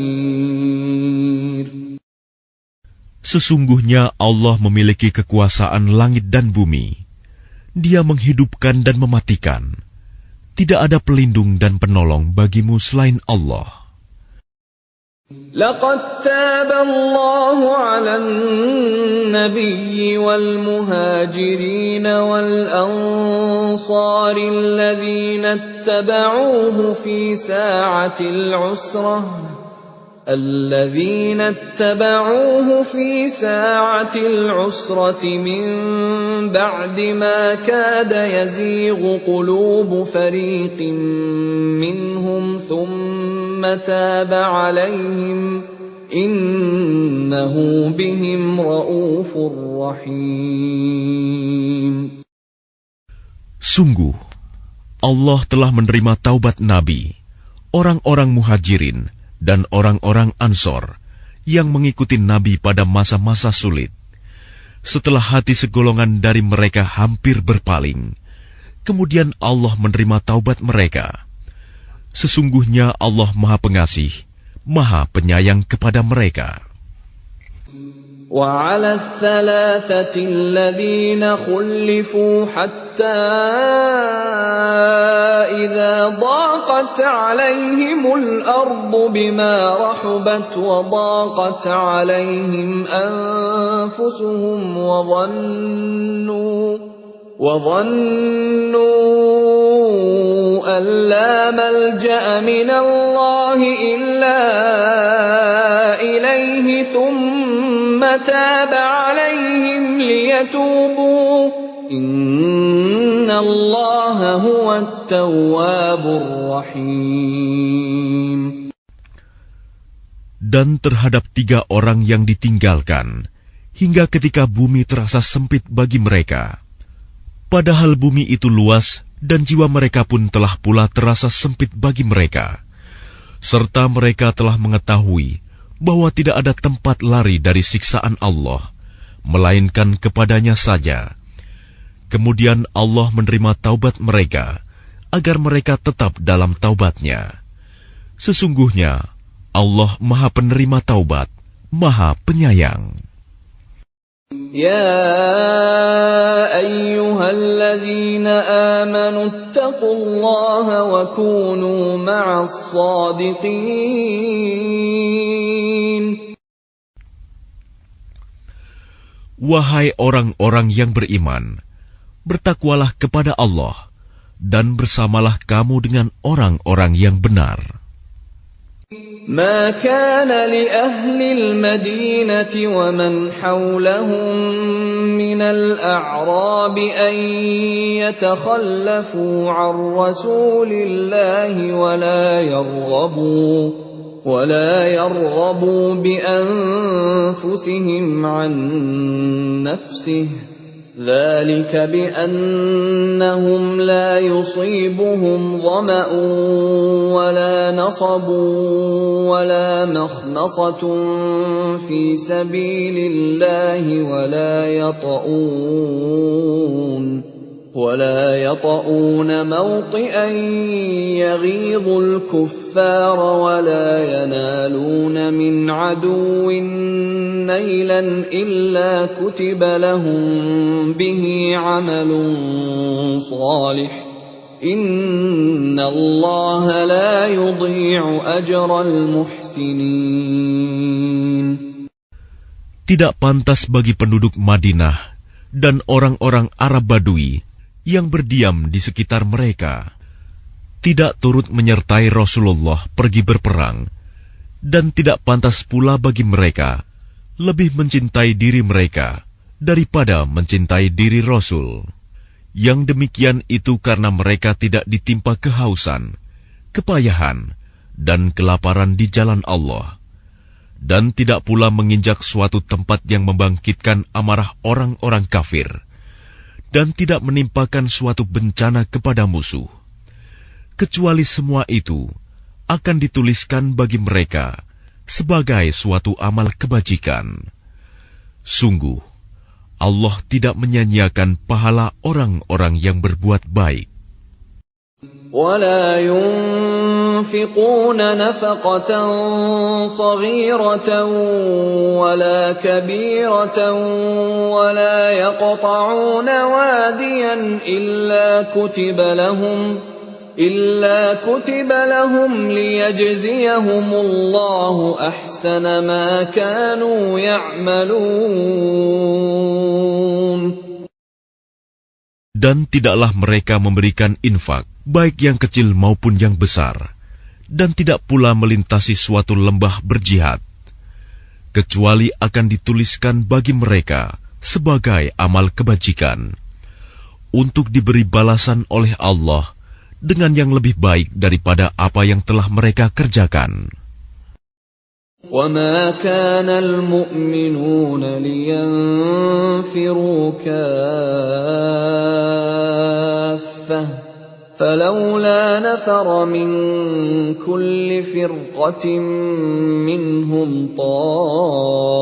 Sesungguhnya Allah memiliki kekuasaan langit dan bumi. Dia menghidupkan dan mematikan. Tidak ada pelindung dan penolong bagimu selain Allah. لقد تاب الله على النبي والمهاجرين والأنصار الذين اتبعوه في ساعة العسرة من بعد ما كاد يزيغ قلوب فريق منهم ثم تاب عليهم إنه بهم رءوف رحيم. Sungguh, Allah telah menerima taubat Nabi, orang-orang muhajirin, dan orang-orang Ansor yang mengikuti Nabi pada masa-masa sulit. Setelah hati segolongan dari mereka hampir berpaling, kemudian Allah menerima taubat mereka. Sesungguhnya Allah Maha Pengasih, Maha Penyayang kepada mereka. وعلى الثلاثة الذين خلفوا حتى إذا ضاقت عليهم الأرض بما رحبت وضاقت عليهم أنفسهم وظنوا أن لا ملجأ من الله إلا إليه ثم تاب عليهم ليتوبوا إن الله هو التواب الرحيم. Dan terhadap 3 orang yang ditinggalkan, hingga ketika bumi terasa sempit bagi mereka. Padahal bumi itu luas, dan jiwa mereka pun telah pula terasa sempit bagi mereka. Serta mereka telah mengetahui bahwa tidak ada tempat lari dari siksaan Allah, melainkan kepadanya saja. Kemudian Allah menerima taubat mereka, agar mereka tetap dalam taubatnya. Sesungguhnya, Allah Maha Penerima Taubat, Maha Penyayang. يا أيها الذين آمنوا اتقوا الله وكونوا مع الصادقين. Wahai orang-orang yang beriman, bertakwalah kepada Allah, dan bersamalah kamu dengan orang-orang yang benar. ما كان لأهل المدينة ومن حولهم من الأعراب أن يتخلفوا عن رسول الله ولا يرغبوا بأنفسهم عن نفسه ذلك بأنهم لا يصيبهم ظمأ ولا نصب ولا مخمصة في ولا يطؤون موطئا يغيظ الكفار ولا ينالون من عدو نيلا إلا كتب لهم به عمل صالح إن الله لا يضيع أجر المحسنين. Tidak pantas bagi penduduk Madinah dan orang-orang Arab Badui yang berdiam di sekitar mereka, tidak turut menyertai Rasulullah pergi berperang, dan tidak pantas pula bagi mereka lebih mencintai diri mereka daripada mencintai diri Rasul. Yang demikian itu karena mereka tidak ditimpa kehausan, kepayahan, dan kelaparan di jalan Allah, dan tidak pula menginjak suatu tempat yang membangkitkan amarah orang-orang kafir, dan tidak menimpakan suatu bencana kepada musuh, kecuali semua itu akan dituliskan bagi mereka sebagai suatu amal kebajikan. Sungguh, Allah tidak menyanyiakan pahala orang-orang yang berbuat baik. ولا ينفقون نفقة صغيرة ولا كبيرة ولا يقطعون واديا إلا كتب لهم ليجزيهم الله أحسن ما كانوا يعملون. Dan tidaklah mereka memberikan infak, baik yang kecil maupun yang besar, dan tidak pula melintasi suatu lembah berjihad, kecuali akan dituliskan bagi mereka sebagai amal kebajikan, untuk diberi balasan oleh Allah dengan yang lebih baik daripada apa yang telah mereka kerjakan. وَمَا كَانَ الْمُؤْمِنُونَ لِيَنْفِرُوا كَافَّةً فَلَوْلَا نَفَرَ مِنْ كُلِّ فِرْقَةٍ مِّنْهُمْ طَائِفَةٌ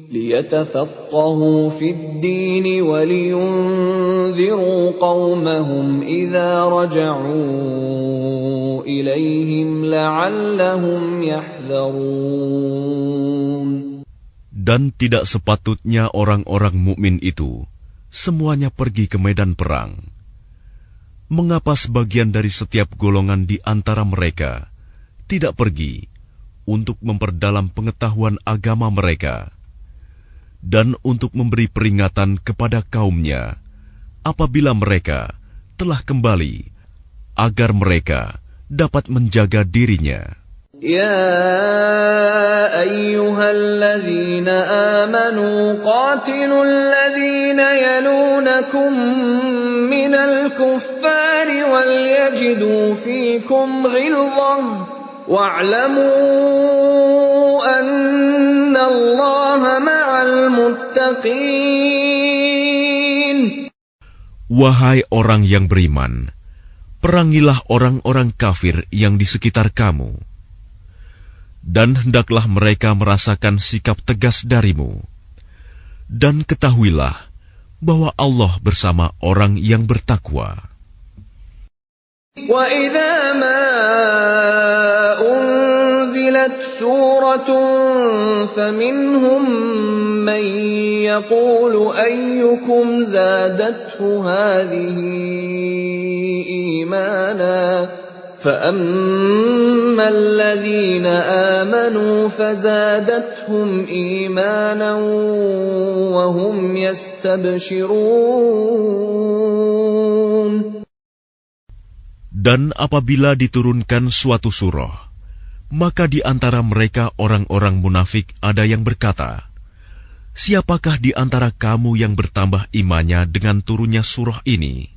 ليتفقهوا في الدين ولينذروا قومهم إذا رجعوا إليهم لعلهم يحذرون. Dan tidak sepatutnya orang-orang mukmin itu semuanya pergi ke medan perang. Mengapa sebagian dari setiap golongan di antara mereka tidak pergi untuk memperdalam pengetahuan agama mereka, dan untuk memberi peringatan kepada kaumnya apabila mereka telah kembali, agar mereka dapat menjaga dirinya. Ya ayyuhalladzina amanu qatilul ladzina yalunakum minal kuffari wal yajidu fikum ghilzah wa'lamu anna Allaha ma'al muttaqin. Wahai orang yang beriman, perangilah orang-orang kafir yang di sekitar kamu, dan hendaklah mereka merasakan sikap tegas darimu. Dan ketahuilah bahwa Allah bersama orang yang bertakwa. وَإِذَا مَا أُنْزِلَتْ سُورَةٌ فَمِنْهُمْ مَنْ يَقُولُ أَيُّكُمْ زَادَتْهُ هَذِهِ إِيمَانًا فَأَمَّا الَّذِينَ آمَنُوا فَزَادَتْهُمْ إِيمَانًا وَهُمْ يَسْتَبْشِرُونَ. Dan apabila diturunkan suatu surah, maka di antara mereka orang-orang munafik ada yang berkata, "Siapakah di antara kamu yang bertambah imannya dengan turunnya surah ini?"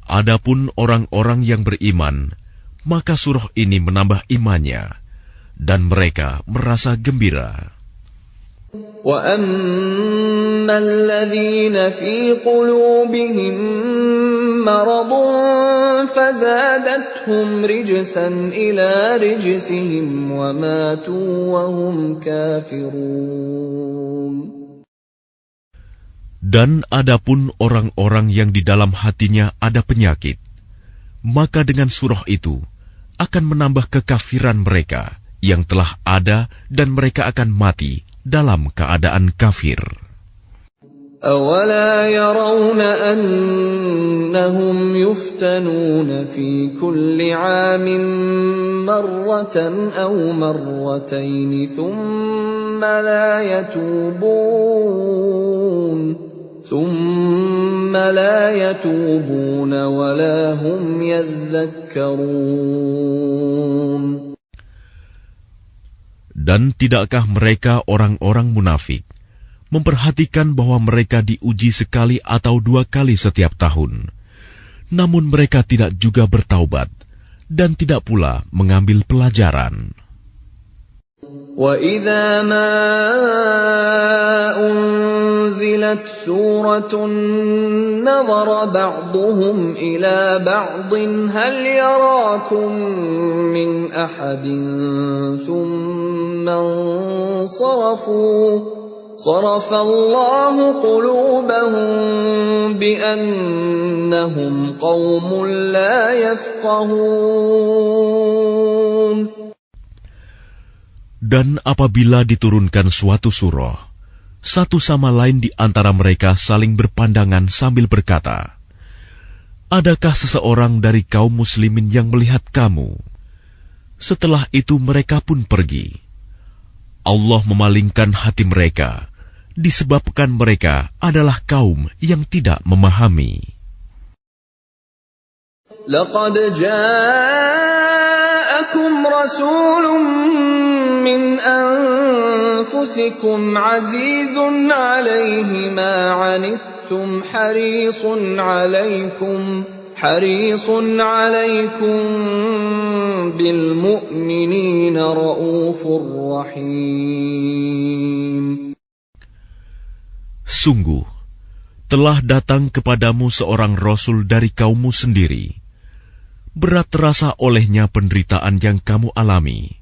Adapun orang-orang yang beriman, maka surah ini menambah imannya, dan mereka merasa gembira. وَأَمَّا الَّذِينَ فِي قُلُوبِهِم مرض فزادتهم رجسا إلى رجسهم وماتوا وهم كافرون. Dan adapun orang-orang yang di dalam hatinya ada penyakit, maka dengan surah itu akan menambah kekafiran mereka yang telah ada dan mereka akan mati dalam keadaan kafir. أَوَلَا يَرَوْنَ أَنَّهُمْ يُفْتَنُونَ فِي كُلِّ عَامٍ مَرَّةً أَوْ مَرَّتَيْنِ ثُمَّ لَا يَتُوبُونَ وَلَا هُمْ يَذَّكَّرُونَ. Dan tidakkah mereka orang-orang munafik memperhatikan bahwa mereka diuji sekali atau 2 kali setiap tahun, namun mereka tidak juga bertaubat dan tidak pula mengambil pelajaran. وَإِذَا مَا أُنْزِلَتْ سُورَةٌ نَظَرَ بَعْضُهُمْ إِلَى بَعْضٍ هَلْ يَرَاكُمْ مِنْ أَحَدٍ ثُمَّ انصَرَفُوا صَرَفَ اللَّهُ قُلُوبَهُمْ بِأَنَّهُمْ قَوْمٌ لَا يَفْقَهُونَ. Dan apabila diturunkan suatu surah, satu sama lain di antara mereka saling berpandangan sambil berkata, "Adakah seseorang dari kaum muslimin yang melihat kamu?" Setelah itu mereka pun pergi. Allah memalingkan hati mereka, disebabkan mereka adalah kaum yang tidak memahami. لَقَدْ جَاءَكُمْ رَسُولٌ مِّنْ أَنفُسِكُمْ عَزِيزٌ عَلَيْهِ مَا عَنِتُّمْ حَرِيصٌ عَلَيْكُمْ بِالْمُؤْمِنِينَ رَءُوفٌ رَحِيمٌ. Sungguh, telah datang kepadamu seorang Rasul dari kaummu sendiri. Berat terasa olehnya penderitaan yang kamu alami.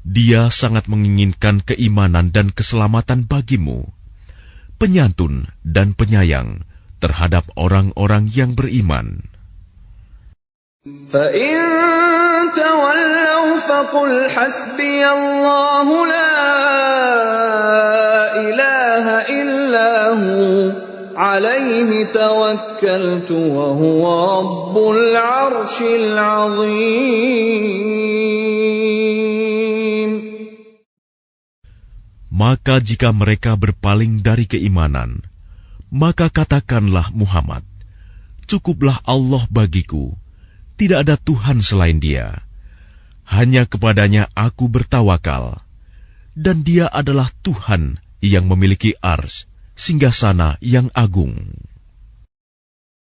Dia sangat menginginkan keimanan dan keselamatan bagimu, penyantun dan penyayang terhadap orang-orang yang beriman. فَإِن تَوَلَّوْا فَقُلْ حَسْبِيَ اللَّهُ لَا إِلَٰهَ إِلَّا هُوَ عَلَيْهِ تَوَكَّلْتُ وَهُوَ رَبُّ الْعَرْشِ الْعَظِيمِ. Maka jika mereka berpaling dari keimanan, maka katakanlah Muhammad, "Cukuplah Allah bagiku, tidak ada Tuhan selain Dia. Hanya kepadanya aku bertawakal, dan Dia adalah Tuhan yang memiliki arsy, singgasana yang agung."